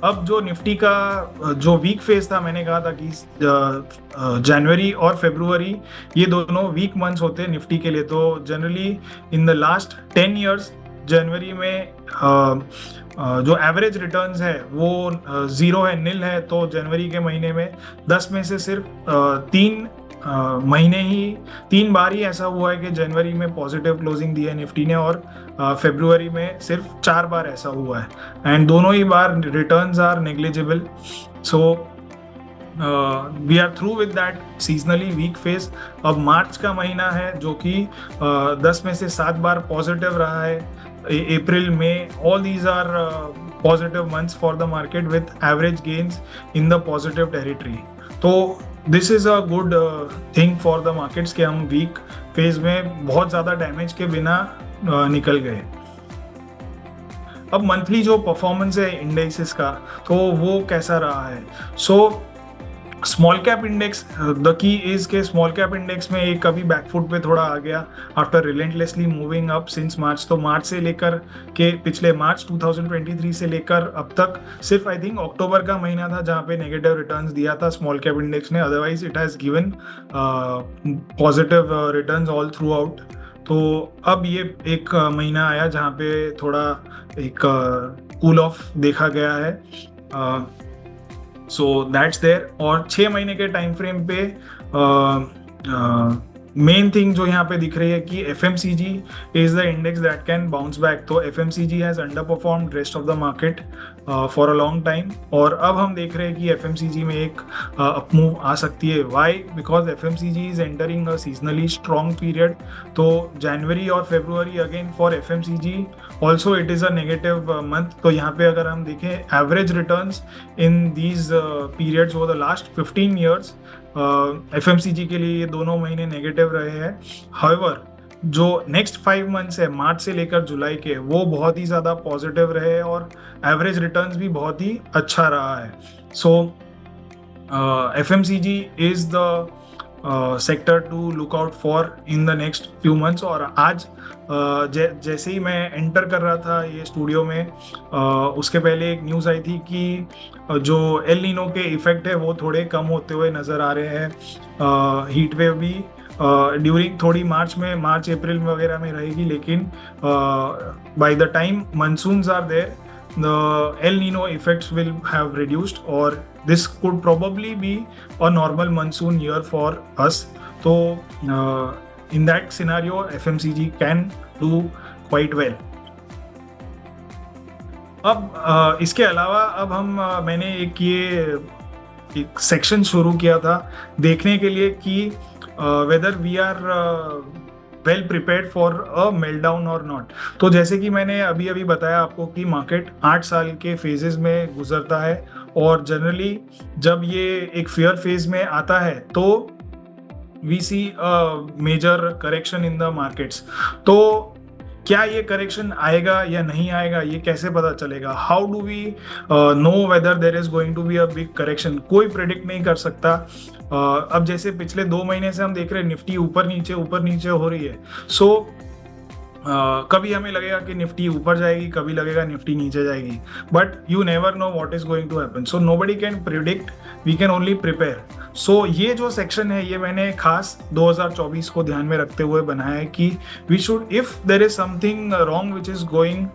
[SPEAKER 1] अब जो निफ्टी का जो वीक फेज था, मैंने कहा था कि जनवरी और फरवरी ये दोनों वीक मंथ्स होते हैं निफ्टी के लिए। तो generally in the last 10 years जनवरी में जो एवरेज रिटर्न्स है वो 0 है, नील है। तो जनवरी के महीने में 10 में से सिर्फ 3 बार ही ऐसा हुआ है कि जनवरी में पॉजिटिव क्लोजिंग दी है निफ्टी ने और फरवरी में सिर्फ 4 बार ऐसा हुआ है एंड दोनों ही बार returns are negligible. So we are through with that seasonally weak phase. अब मार्च का महीना है जो कि 10 में से 7 बार पॉजिटिव रहा है। अप्रैल में all these are positive months for the market with average gains in the positive territory. तो this is a good thing for the markets कि हम वीक फेज में बहुत ज़्यादा डैमेज के बिना निकल गए। अब मंथली जो परफॉर्मेंस है इंडेक्सेस का, तो वो कैसा रहा है। So small cap index, the key is के स्मॉल कैप इंडेक्स में एक कभी बैकफुट पे थोड़ा आ गया after relentlessly moving up since मार्च। तो मार्च से लेकर के पिछले मार्च 2023 से लेकर अब तक सिर्फ आई थिंक अक्टूबर का महीना था जहाँ पे नेगेटिव रिटर्न्स दिया था स्मॉल कैप इंडेक्स ने। Otherwise it has given positive returns all through out तो अब ये एक महीना आया जहाँ पे थोड़ा एक कूल ऑफ देखा गया है। So that's there. और 6 महीने के टाइम फ्रेम पे मेन थिंग जो यहाँ पे दिख रही है कि FMCG is the index that can bounce back. तो FMCG has underperformed rest of the market for a long time, और अब हम देख रहे हैं कि FMCG में एक अपमूव आ सकती है। Why? Because FMCG is entering a seasonally strong period. तो जनवरी और फरवरी again for FMCG also it is a negative month. तो यहाँ पे अगर हम देखें average returns in these periods over the last 15 years, FMCG के लिए ये दोनों महीने नेगेटिव रहे हैं। हाउएवर जो नेक्स्ट 5 मंथ्स है मार्च से लेकर जुलाई के, वो बहुत ही ज़्यादा पॉजिटिव रहे और एवरेज रिटर्न्स भी बहुत ही अच्छा रहा है। So FMCG is the sector to look out for in the next few months. और आज जैसे ही मैं एंटर कर रहा था ये स्टूडियो में, उसके पहले एक न्यूज़ आई थी कि जो एल नीनो के इफेक्ट है वो थोड़े कम होते हुए नज़र आ रहे हैं। हीट वेव भी ड्यूरिंग थोड़ी मार्च अप्रैल वगैरह में रहेगी, लेकिन by the time monsoons are there the El Nino effects will have reduced, or this could probably be a normal monsoon year for us. So in that scenario FMCG can do quite well. अब इसके अलावा अब मैंने एक section शुरू किया था देखने के लिए कि whether we are well prepared for a meltdown और नॉट। तो जैसे कि मैंने अभी बताया आपको कि मार्केट 8 साल के फेजेस में गुजरता है, और जनरली जब ये एक फेयर फेज में आता है तो we see a major correction in the markets. तो क्या ये करेक्शन आएगा या नहीं आएगा, ये कैसे पता चलेगा? How do we know whether there is going to be a big correction? कोई प्रेडिक्ट नहीं कर सकता। अब जैसे पिछले 2 महीने से हम देख रहे हैं निफ्टी ऊपर नीचे हो रही है। सो कभी हमें लगेगा कि निफ्टी ऊपर जाएगी, कभी लगेगा निफ्टी नीचे जाएगी, but you never know what is going to happen. So nobody can predict, we can only prepare. So ये जो सेक्शन है ये मैंने खास 2024 को ध्यान में रखते हुए बनाया है कि we should, if there is something wrong which is going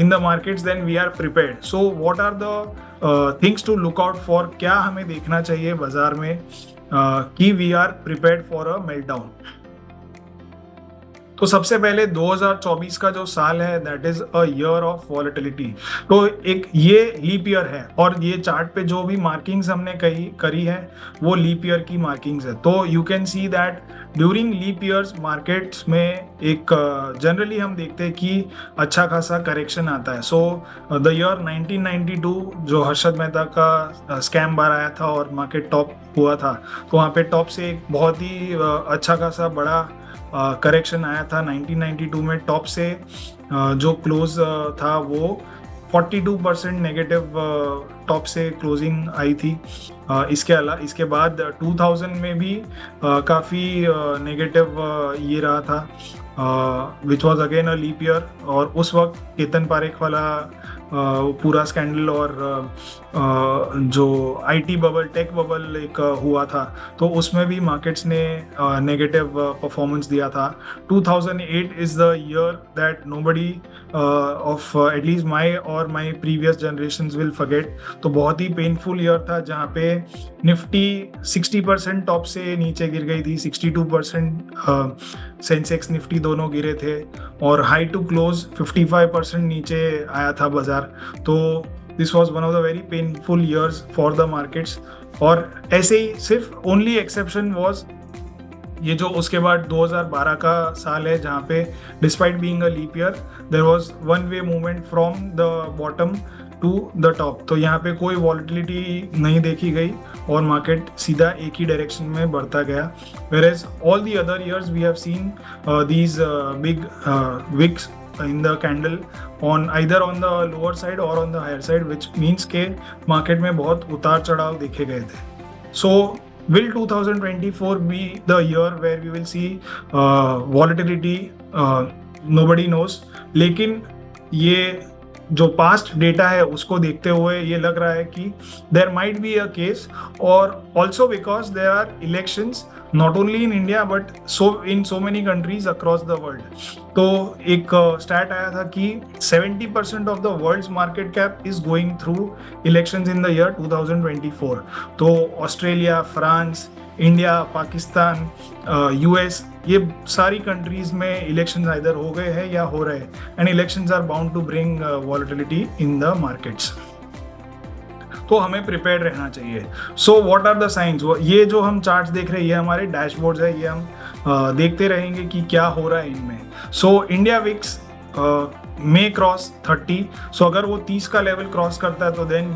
[SPEAKER 1] in the markets, then we are prepared. So what are the things to look out for? क्या हमें देखना चाहिए बाजार में कि we are prepared for a meltdown? तो सबसे पहले 2024 का जो साल है that is a year of volatility. तो एक ये लीप ईयर है, और ये चार्ट पे जो भी मार्किंग्स हमने करी है वो लीप ईयर की मार्किंग्स है। तो you can see that during leap years markets में एक जनरली हम देखते हैं कि अच्छा खासा करेक्शन आता है। सो द ईयर 1992 जो हर्षद मेहता का स्कैम बार आया था और मार्केट टॉप हुआ था, तो वहाँ पे टॉप से एक बहुत ही अच्छा खासा बड़ा करेक्शन आया था 1992 में। टॉप से जो क्लोज था वो 42% नेगेटिव टॉप से क्लोजिंग आई थी। इसके बाद 2000 में भी काफ़ी नेगेटिव ये रहा था, which was again a leap year. और उस वक्त केतन पारेख वाला पूरा स्कैंडल और जो IT बबल, टेक बबल एक हुआ था, तो उसमें भी मार्केट्स ने नेगेटिव परफॉर्मेंस दिया था। 2008 is the year that nobody of at least my और my previous generations will forget. तो बहुत ही पेनफुल ईयर था जहाँ पे निफ्टी 60% टॉप से नीचे गिर गई थी, 62% सेंसेक्स निफ्टी दोनों गिरे थे, और हाई टू क्लोज 55% नीचे आया था बाजार। तो this was one of the very painful years for the markets. और ऐसे ही सिर्फ ओनली एक्सेप्शन वॉज ये जो उसके बाद 2012 का साल है जहाँ पे despite being a leap year there was one way movement from the bottom to the top. तो यहाँ पे कोई वॉलेटिलिटी नहीं देखी गई और मार्केट सीधा एक ही डायरेक्शन में बढ़ता गया। whereas all the other years we have seen these big wicks in the candle on either on the lower side or on the higher side, which means के मार्केट में बहुत उतार चढ़ाव देखे गए थे। So will 2024 be the year where we will see volatility? Nobody knows, लेकिन ये जो पास्ट डेटा है उसको देखते हुए ये लग रहा है कि there might be a case, और also because there are elections not only in India but so many countries across the world. तो एक स्टैट आया था कि 70% of the world's market cap is going through elections in the year 2024। तो Australia, France, India, Pakistan, US, ये सारी countries में elections either हो गए हैं या हो रहे हैं, and elections are bound to bring volatility in the markets. तो हमें प्रिपेयर्ड रहना चाहिए। So what are the signs? ये जो हम चार्ट्स देख रहे हैं ये हमारे डैशबोर्ड्स है, ये हम देखते रहेंगे कि क्या हो रहा है इनमें। So India VIX may cross 30। So अगर वो 30 का लेवल क्रॉस करता है तो then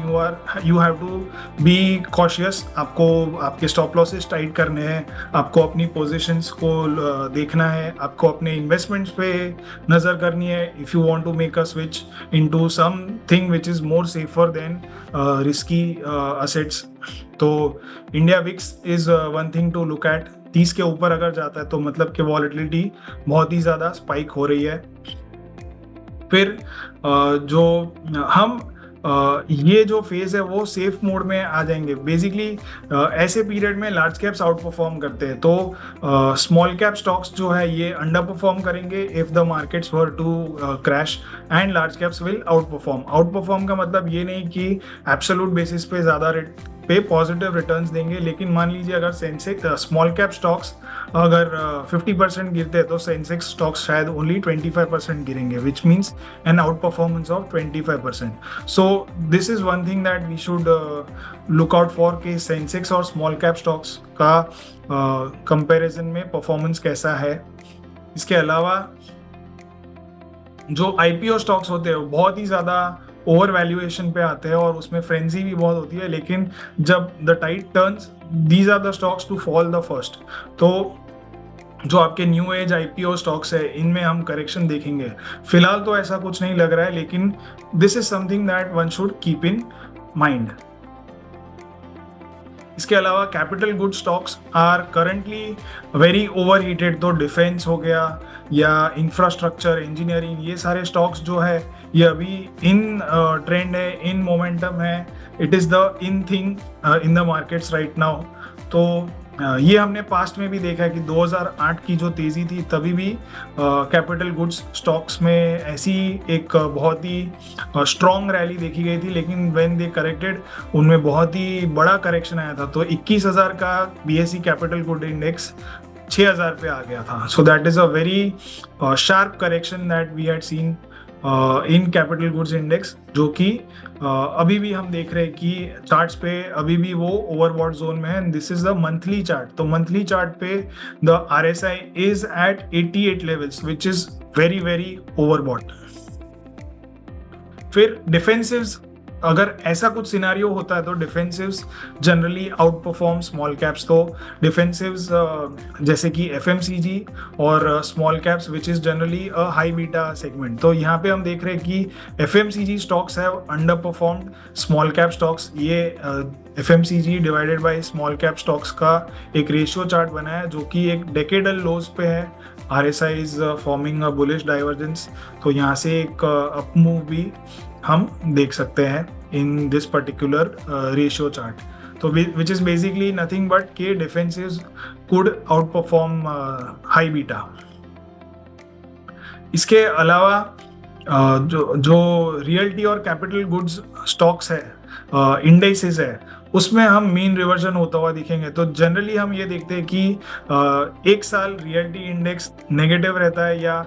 [SPEAKER 1] you have to be cautious. आपको आपके स्टॉप लॉसेस टाइट करने हैं, आपको अपनी पोजीशंस को देखना है, आपको अपने इन्वेस्टमेंट्स पे नज़र करनी है if you want to make a switch into something which is more safer than risky assets. तो India VIX is one thing to look at. 30 के ऊपर अगर जाता है तो मतलब कि वॉलेटिलिटी बहुत ही ज़्यादा स्पाइक हो रही है। फिर जो हम ये जो फेज है वो सेफ मोड में आ जाएंगे। बेसिकली ऐसे पीरियड में लार्ज कैप्स आउट परफॉर्म करते हैं, तो स्मॉल कैप स्टॉक्स जो है ये अंडर परफॉर्म करेंगे if the markets were to crash, and large caps will outperform. Outperform का मतलब ये नहीं कि एब्सोल्यूट बेसिस पे ज़्यादा पे पॉजिटिव रिटर्न्स देंगे, लेकिन मान लीजिए अगर सेंसेक्स स्मॉल कैप स्टॉक्स अगर 50% गिरते हैं तो सेंसेक्स स्टॉक्स शायद ओनली 25% गिरेंगे, which means an outperformance of 25%। So this is one thing that we should look out for कि सेंसेक्स और स्मॉल कैप स्टॉक्स का कंपैरिजन में परफॉर्मेंस कैसा है। इसके अलावा जो आईपीओ स्टॉक्स होते हैं वो बहुत ही ज़्यादा ओवर वैल्यूएशन पे आते हैं और उसमें फ्रेंजी भी बहुत होती है, लेकिन जब the tide turns these are the stocks to fall the first. तो जो आपके न्यू एज आईपीओ स्टॉक्स है इनमें हम करेक्शन देखेंगे। फिलहाल तो ऐसा कुछ नहीं लग रहा है, लेकिन this is something that one should keep in mind. इसके अलावा capital good stocks are currently very overheated. तो डिफेंस हो गया या इंफ्रास्ट्रक्चर, इंजीनियरिंग, ये सारे स्टॉक्स जो है ये अभी इन ट्रेंड है, इन मोमेंटम है। It is the in thing in the markets right now. तो ये हमने पास्ट में भी देखा है कि 2008 की जो तेज़ी थी तभी भी कैपिटल गुड्स स्टॉक्स में ऐसी एक बहुत ही स्ट्रॉन्ग रैली देखी गई थी, लेकिन व्हेन दे करेक्टेड उनमें बहुत ही बड़ा करेक्शन आया था। तो 21,000 का बीएसई कैपिटल गुड इंडेक्स 6,000 पे आ गया था। So that is a very sharp correction that we had seen in capital goods index, जो कि अभी भी हम देख रहे हैं कि चार्ट्स पे अभी भी वो ओवरबॉट जोन में है। This is the monthly chart. तो मंथली चार्ट पे the RSI is at 88 levels which is very very overbought. फिर डिफेंसिव्स, अगर ऐसा कुछ सिनारियो होता है तो defensives generally outperform small caps. तो डिफेंसिव्स जैसे कि FMCG और small caps which is generally a high beta segment. तो यहाँ पे हम देख रहे हैं कि FMCG stocks have underperformed small cap stocks. ये FMCG divided by small cap stocks का एक रेशियो चार्ट बना है जो कि एक डेकेडल लोज पे है। RSI is forming a bullish divergence. तो यहाँ से एक अप मूव भी हम देख सकते हैं in this particular ratio chart. तो which is basically nothing but के defensives could outperform high beta. इसके अलावा जो रियल्टी और कैपिटल गुड्स स्टॉक्स है, इंडेक्सेस है, उसमें हम मीन रिवर्जन होता हुआ दिखेंगे। तो जनरली हम ये देखते हैं कि एक साल रियल्टी इंडेक्स नेगेटिव रहता है या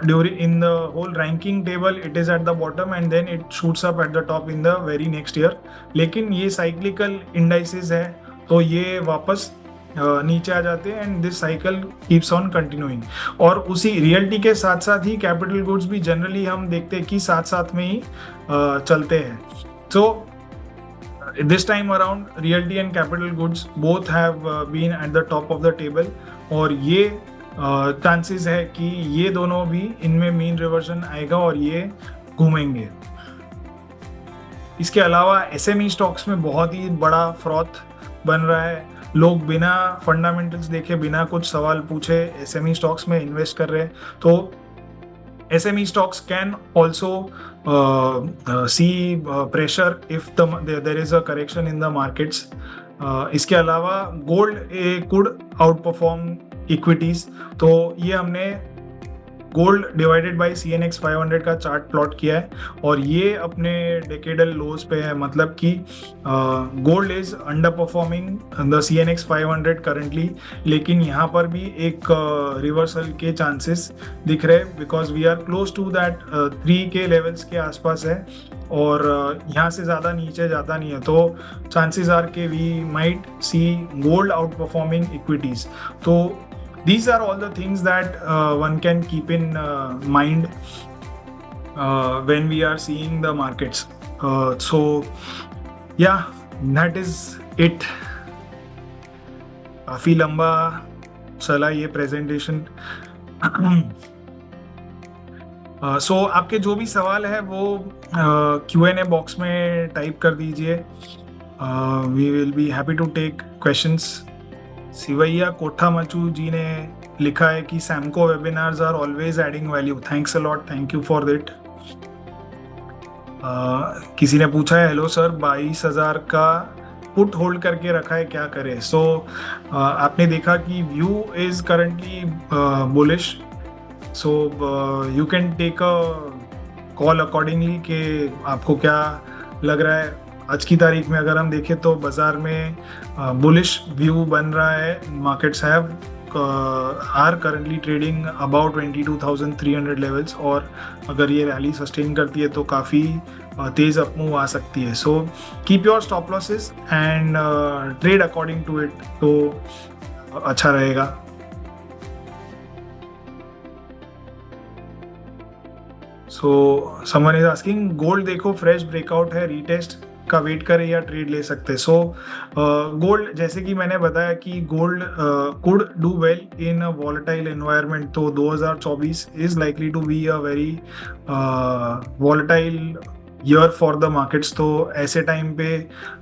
[SPEAKER 1] during in the whole ranking table it is at the bottom and then it shoots up at the top in the very next year. लेकिन ये साइक्लिकल इंडाइसेस है तो ये वापस नीचे आ जाते हैं and this cycle keeps on continuing. और उसी रियल्टी के साथ साथ ही कैपिटल गुड्स भी जनरली हम देखते हैं कि साथ साथ में ही चलते हैं। सो this time around realty and capital goods both have been at the top of the table और ये चांसेस है कि ये दोनों भी इनमें मीन रिवर्जन आएगा और ये घूमेंगे। इसके अलावा SME स्टॉक्स में बहुत ही बड़ा फ्रॉथ बन रहा है। लोग बिना फंडामेंटल्स देखे, बिना कुछ सवाल पूछे SME स्टॉक्स में इन्वेस्ट कर रहे हैं। तो SME stocks can also see pressure if there is a correction in the markets. इसके अलावा गोल्ड could outperform इक्विटीज। तो ये हमने गोल्ड डिवाइडेड बाय CNX 500 का चार्ट प्लॉट किया है और ये अपने डेकेडल लोज पे है, मतलब कि gold is under performing the CNX 500 currently, लेकिन यहाँ पर भी एक रिवर्सल के चांसेस दिख रहे हैं because we are close to that 3 के लेवल्स के आसपास है और यहाँ से ज़्यादा नीचे जाता नहीं है, तो चांसेस आर के we might see gold outperforming equities. तो these are all the things that one can keep in mind when we are seeing the markets. So yeah, that is it. काफ़ी लंबा चला ये presentation. सो आपके जो भी सवाल है वो Q&A बॉक्स में टाइप कर दीजिए। We will be happy to take questions. Sivaiah Kothamachu ji ने लिखा है कि Samco webinars are always adding value, thanks a lot, thank you for that. किसी ने पूछा है हेलो सर 22,000 का पुट होल्ड करके रखा है, क्या करें? सो आपने देखा कि view is currently bullish, so you can take a call accordingly कि आपको क्या लग रहा है। आज की तारीख में अगर हम देखें तो बाजार में बुलिश व्यू बन रहा है। Markets have are currently trading about 22,300 levels और अगर ये रैली सस्टेन करती है तो काफ़ी तेज़ अपमूव आ सकती है। So keep your stop losses and trade according to it, तो अच्छा रहेगा। So someone is asking gold देखो फ्रेश ब्रेकआउट है, रीटेस्ट का वेट करें या ट्रेड ले सकते हैं। सो गोल्ड जैसे कि मैंने बताया कि gold could do well in a volatile environment, तो 2024 is likely to be a very volatile year for the markets. तो ऐसे टाइम पे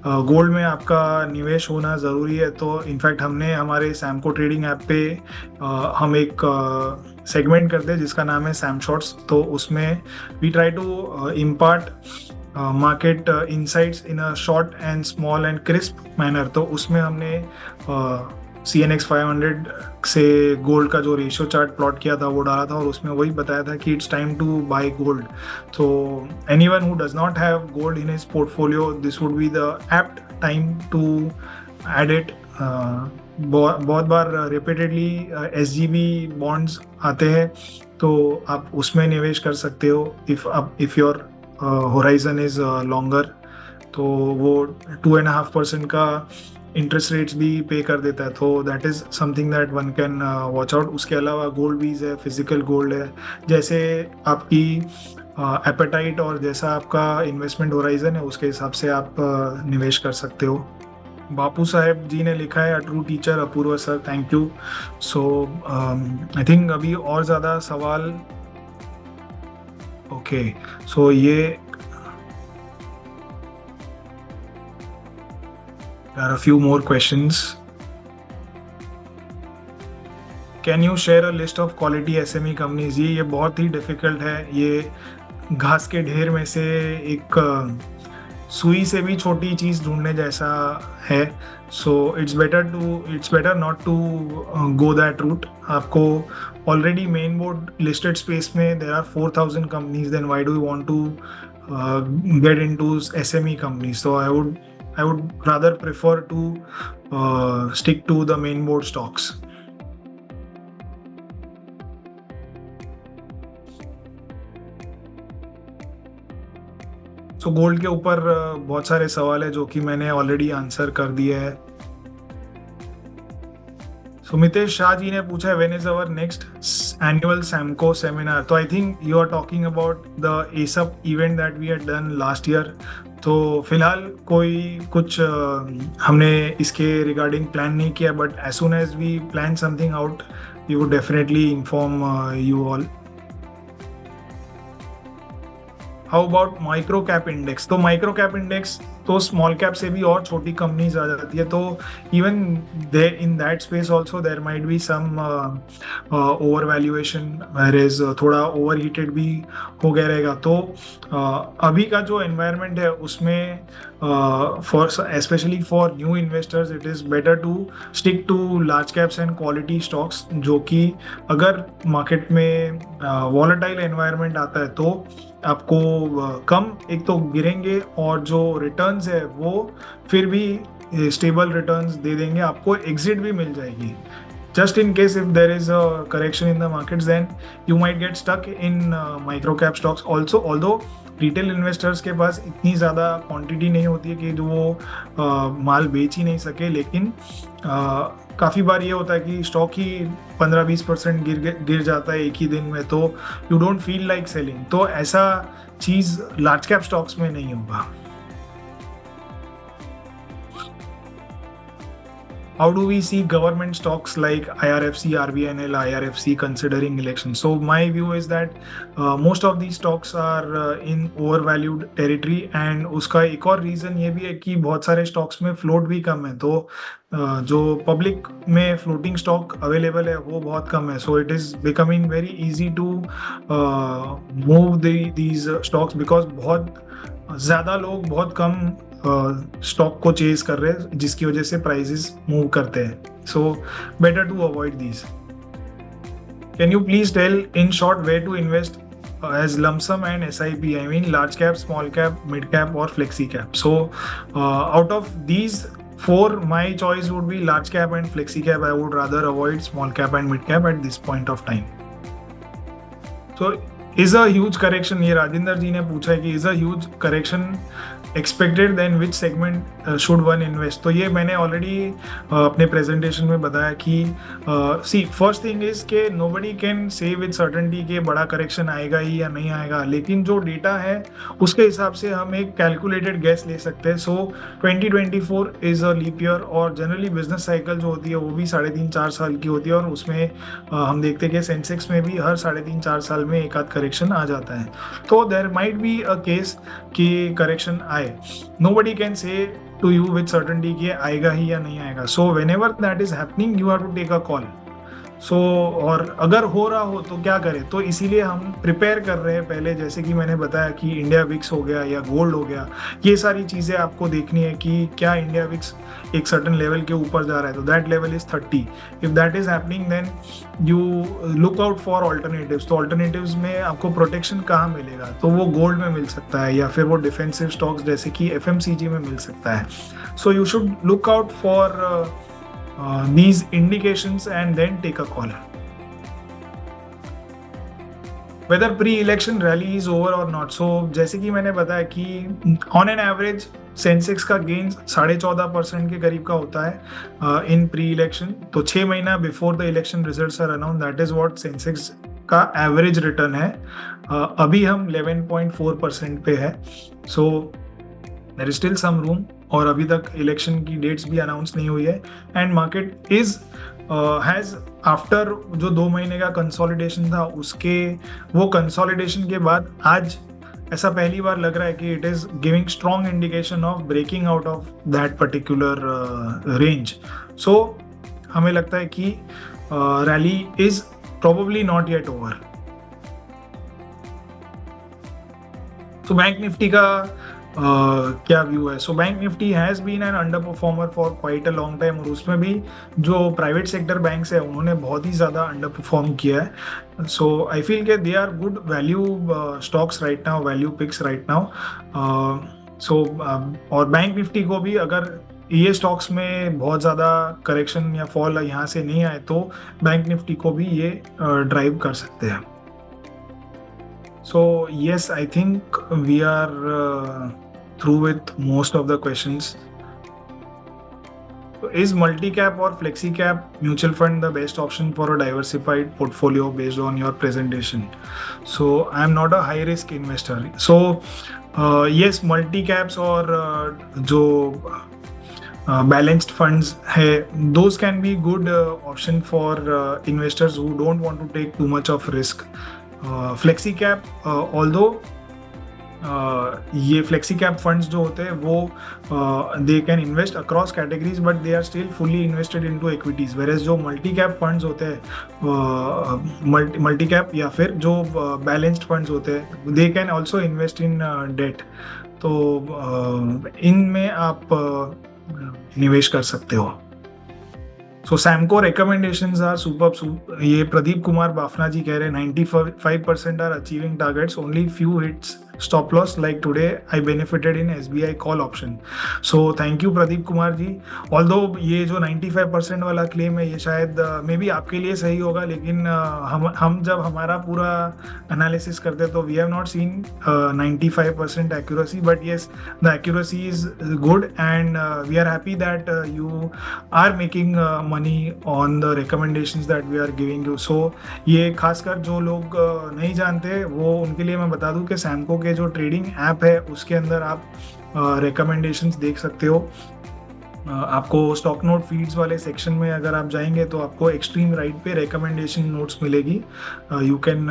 [SPEAKER 1] गोल्ड में आपका निवेश होना ज़रूरी है। तो इनफैक्ट हमने हमारे सैमको ट्रेडिंग ऐप पे हम एक सेगमेंट करते हैं जिसका नाम है सैम शॉर्ट्स। तो उसमें we try to impart market insights in a short and small and crisp manner. तो उसमें हमने CNX 500 से गोल्ड का जो रेशियो चार्ट प्लॉट किया था वो डाला था और उसमें वही बताया था कि it's time to buy gold. तो anyone who does not have gold in his portfolio, this would be the apt time to add it. बहुत बार रिपीटेडली SGB बॉन्ड्स आते हैं तो आप उसमें निवेश कर सकते हो if your horizon is longer. तो वो 2.5% का इंटरेस्ट रेट्स भी पे कर देता है, तो that is something that one can watch out. उसके अलावा गोल्ड बीज है, फिजिकल गोल्ड है, जैसे आपकी एपेटाइट और जैसा आपका इन्वेस्टमेंट होराइजन है उसके हिसाब से आप निवेश कर सकते हो। बापू साहेब जी ने लिखा है a true teacher Apurva sir, thank you. So I think अभी और ज़्यादा सवाल ओके। सो ये there are a few more questions. Can you share a list of quality SME companies? ये बहुत ही डिफिकल्ट है, ये घास के ढेर में से एक सुई से भी छोटी चीज़ ढूंढने जैसा है। So it's better not to go that route. आपको already main board listed space में there are 4,000 companies, then why do you want to get into SME companies? So I would rather prefer to stick to the main board stocks. So gold के ऊपर बहुत सारे सवाल है जो कि मैंने ऑलरेडी आंसर कर दिया है। सुमितेश शाह जी ने पूछा है when is our next annual Samco seminar? तो I think you are talking about the SUP event that we had done last year. तो फिलहाल कोई कुछ हमने इसके रिगार्डिंग प्लान नहीं किया, but as soon as we plan something out we would definitely inform you all. How about micro cap index? तो micro cap index तो स्मॉल कैप से भी और छोटी कंपनीज आ जाती है, तो even they in that space also there might be some overvaluation, whereas थोड़ा ओवर हीटेड भी हो गया रहेगा। तो अभी का जो एनवायरनमेंट है उसमें for specially for new investors it is better to stick to large caps and quality stocks, जो कि अगर मार्केट में वॉलेटाइल एनवायरनमेंट आता है तो आपको कम एक तो गिरेंगे और जो रिटर्न्स है वो फिर भी स्टेबल रिटर्न्स दे देंगे, आपको एग्जिट भी मिल जाएगी। Just in case if there is a correction in the markets, then you might get stuck in micro cap stocks also. Although retail investors के पास इतनी ज़्यादा क्वांटिटी नहीं होती है कि जो वो माल बेच ही नहीं सके, लेकिन काफ़ी बार ये होता है कि स्टॉक ही 15-20% गिर जाता है एक ही दिन में, तो you don't feel like selling. तो ऐसा चीज़ लार्ज कैप स्टॉक्स में नहीं होगा। How do we see government stocks like IRFC, RVNL, IRFC considering elections? So my view is that most of these stocks are in overvalued territory, and उसका एक और reason ये भी है कि बहुत सारे स्टॉक्स में फ्लोट भी कम है, तो जो पब्लिक में फ्लोटिंग स्टॉक अवेलेबल है वो बहुत कम है। So it is becoming very easy to move these stocks because बहुत ज़्यादा लोग बहुत कम स्टॉक को चेज कर रहे हैं, जिसकी वजह से प्राइसेस मूव करते हैं। So better to avoid these. Can you please tell in short where to invest as lumpsum and SIP? I mean large cap, small cap, mid cap और flexi cap. So out of these 4 my choice would be large cap and flexi cap. I would rather avoid small cap and mid cap at this point of time. So is a huge correction, ये राजेंद्र जी ने पूछा है कि is a huge correction expected, then which segment should one invest? तो ये मैंने already अपने presentation में बताया कि सी फर्स्ट थिंग इज के nobody can say with certainty कि बड़ा करेक्शन आएगा ही या नहीं आएगा, लेकिन जो डेटा है उसके हिसाब से हम एक कैलकुलेटेड गेस ले सकते हैं। सो 2024 इज अ लीप ईयर, और जनरली बिजनेस साइकिल जो होती है वो भी 3.5-4 साल की होती है, और उसमें हम देखते हैं कि सेंसेक्स में भी हर 3.5-4 साल में एक आध करेक्शन आ जाता है। तो there might be a case कि करेक्शन आए। Nobody can say to you with certainty कि आएगा ही या नहीं आएगा। So whenever that is happening, you have to take a call. सो और अगर हो रहा हो तो क्या करें, तो इसीलिए हम प्रिपेयर कर रहे हैं पहले, जैसे कि मैंने बताया कि इंडिया विक्स हो गया या गोल्ड हो गया, ये सारी चीज़ें आपको देखनी है कि क्या इंडिया विक्स एक सर्टन लेवल के ऊपर जा रहा है, तो that level is 30। If that is happening then you look out for alternatives. तो ऑल्टरनेटिव्स में आपको प्रोटेक्शन कहाँ मिलेगा, तो वो गोल्ड में मिल सकता है या फिर वो डिफेंसिव स्टॉक्स जैसे कि FMCG में मिल सकता है। So you should look out for these indications and then take a call. Whether pre-election rally is over or not. So जैसे कि मैंने बताया कि on an average सेंसेक्स का गेन 14.5% के करीब का होता है इन प्री इलेक्शन। तो 6 महीना before the election results are announce, that is what Sensex का एवरेज रिटर्न है। अभी हम 11.4% पे है। So there is still some room, और अभी तक इलेक्शन की डेट्स भी अनाउंस नहीं हुई है, and market is has after जो 2 महीने का कंसोलिडेशन था, उसके वो कंसोलिडेशन के बाद आज ऐसा पहली बार लग रहा है कि it is giving strong indication of breaking out of that particular range. So हमें लगता है कि rally is probably not yet over. तो बैंक निफ्टी का क्या व्यू है? So Bank Nifty has been an underperformer for quite a long time, और उसमें भी जो प्राइवेट सेक्टर बैंक्स है उन्होंने बहुत ही ज़्यादा अंडर परफॉर्म किया है। सो आई फील के they are good value stocks right now, value picks right now. So और बैंक निफ्टी को भी अगर ये स्टॉक्स में बहुत ज़्यादा करेक्शन या फॉल यहाँ से नहीं आए तो बैंक निफ्टी को भी ये ड्राइव कर सकते हैं। So yes, I think we are through with most of the questions. So is multi-cap or flexi-cap mutual fund the best option for a diversified portfolio based on your presentation? So I am not a high-risk investor. So yes, multi-caps और जो balanced funds है, those can be good option for investors who don't want to take too much of risk. Flexi cap, although ये flexi cap funds जो होते हैं वो they can invest across categories but they are still fully invested into equities, whereas जो multi cap funds होते हैं, multi cap या फिर जो बैलेंस्ड फंड्स होते हैं, they can also invest in debt. तो इनमें आप निवेश कर सकते हो। So Samco recommendations are super. ये प्रदीप कुमार बाफना जी कह रहे हैं 95% are achieving targets, only few hits stop loss like today I benefited in SBI call option। so thank you Pradeep Kumar ji. although ये जो 95% वाला क्लेम है ये शायद मे बी आपके लिए सही होगा, लेकिन हम जब हमारा पूरा एनालिसिस करते तो we have not seen 95% accuracy, but yes the accuracy is good and we are happy that you are making money on the recommendations that we are giving you। so ये खासकर जो लोग नहीं जानते वो उनके लिए मैं बता दूं कि सैमको के जो ट्रेडिंग ऐप है उसके अंदर आप रिकमेंडेशंस देख सकते हो। आपको स्टॉक नोट फीड्स वाले सेक्शन में अगर आप जाएंगे तो आपको एक्सट्रीम राइट पे रिकमेंडेशन नोट्स मिलेगी। You can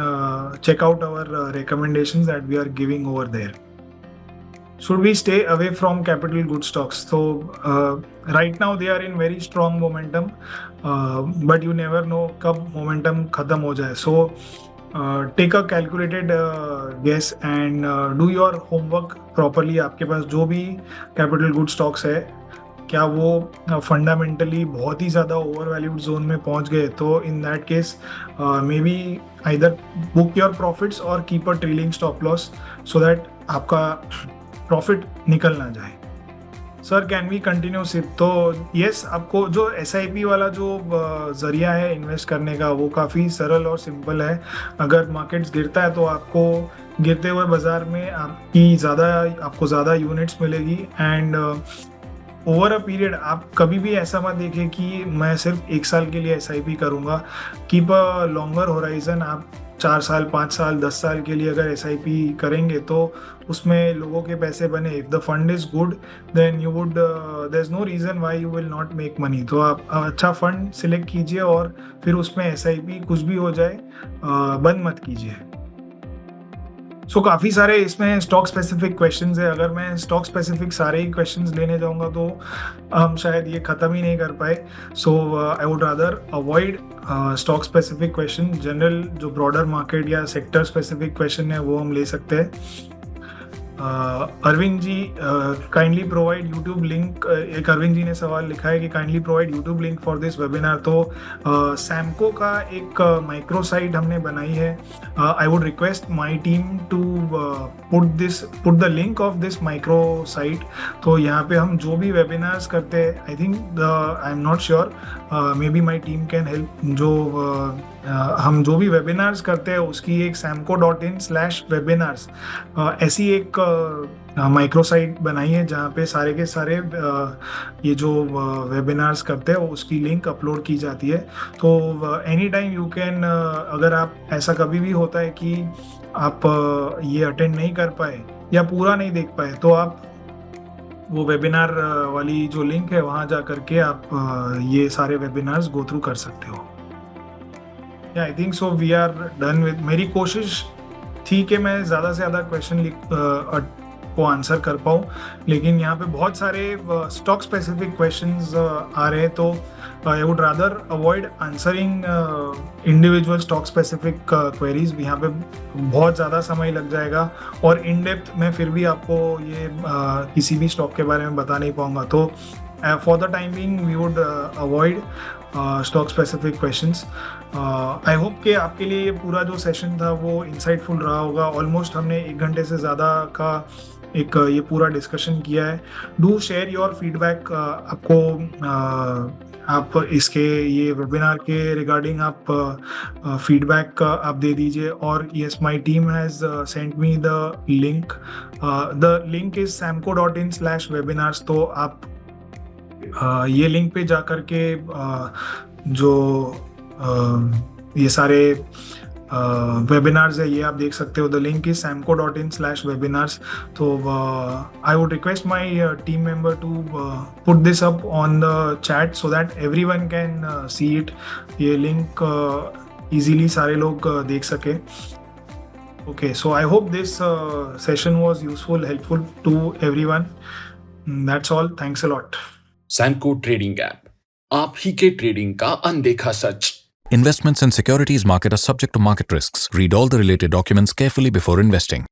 [SPEAKER 1] check out our recommendations that we are giving over there. Should we stay away from capital good stocks? So right now they are in very strong momentum, but you never know कब momentum खत्म हो जाए। So take a calculated guess and do your homework properly। आपके पास जो भी capital good stocks है क्या वो फंडामेंटली बहुत ही ज़्यादा ओवर वैल्यूड जोन में पहुंच गए, तो in that case may be either book your profits or keep a trailing stop loss so that आपका प्रॉफिट निकल ना जाए। Sir can we continue SIP? तो यस, आपको जो SIP वाला जो जरिया है इन्वेस्ट करने का वो काफ़ी सरल और सिंपल है। अगर मार्केट्स गिरता है तो आपको गिरते हुए बाजार में आपको ज़्यादा यूनिट्स मिलेगी एंड ओवर अ पीरियड आप कभी भी ऐसा मत देखें कि मैं सिर्फ 1 साल के लिए SIP करूँगा। Keep a longer horizon. आप 4 साल 5 साल 10 साल के लिए अगर SIP करेंगे तो उसमें लोगों के पैसे बने। If the fund is good then you would there is no reason why you will not make money. तो आप अच्छा फंड सिलेक्ट कीजिए और फिर उसमें SIP कुछ भी हो जाए बंद मत कीजिए। सो काफ़ी सारे इसमें स्टॉक स्पेसिफिक क्वेश्चंस है। अगर मैं स्टॉक स्पेसिफिक सारे ही क्वेश्चंस लेने जाऊंगा तो हम शायद ये ख़त्म ही नहीं कर पाए। So I would rather avoid stock specific question. General जो ब्रॉडर मार्केट या सेक्टर स्पेसिफिक क्वेश्चन है वो हम ले सकते हैं। Arvind ji kindly provide YouTube link. एक अरविंद जी ने सवाल लिखा है कि kindly provide YouTube link for this webinar. तो सैमको का एक माइक्रो साइट हमने बनाई है। I would request my team to put the link of this microsite. तो यहाँ पे हम जो भी वेबिनार्स करते हैं, I think I am not sure, may be my team can help. हम जो भी वेबिनार्स करते हैं उसकी एक samco.in/webinars ऐसी एक माइक्रो साइट बनाई है जहाँ पे सारे के सारे ये जो वेबिनार्स करते हैं उसकी लिंक अपलोड की जाती है। तो एनी टाइम यू कैन, अगर आप ऐसा कभी भी होता है कि आप ये अटेंड नहीं कर पाए या पूरा नहीं देख पाए तो आप वो वेबिनार वाली जो लिंक है वहाँ जा करके आप ये सारे वेबिनार्स गो थ्रू कर सकते हो। या I think so we are done with. मेरी कोशिश थी कि मैं ज़्यादा से ज़्यादा क्वेश्चन को आंसर कर पाऊँ, लेकिन यहाँ पे बहुत सारे स्टॉक स्पेसिफिक क्वेश्चंस आ रहे हैं तो I would rather avoid answering individual stock specific queries. यहाँ पे बहुत ज़्यादा समय लग जाएगा और इन डेप्थ मैं फिर भी आपको ये किसी भी स्टॉक के बारे में बता नहीं पाऊँगा। तो for the time being we would avoid stock specific questions. I hope कि आपके लिए ये पूरा जो सेशन था वो इंसाइटफुल रहा होगा। ऑलमोस्ट हमने 1 घंटे से ज़्यादा का एक ये पूरा डिस्कशन किया है। Do share your feedback. आपको आप इसके ये वेबिनार के रिगार्डिंग आप फीडबैक आप दे दीजिए। और yes, my team has sent me the link. The link is samco.in/webinars। तो आप ये लिंक पे जा कर के जो ये सारे वेबिनार्स है ये आप देख सकते हो। The link is samco.in/webinars। तो I would request my team member to put this up on the chat so that everyone can see it. ये लिंक इजीली सारे लोग देख सके। Okay, so I hope this session was useful, helpful to everyone. That's all. Thanks a lot.
[SPEAKER 2] Samco trading app, आप ही के trading का अनदेखा सच।
[SPEAKER 3] Investments in securities market are subject to market risks. Read all the related documents carefully before investing.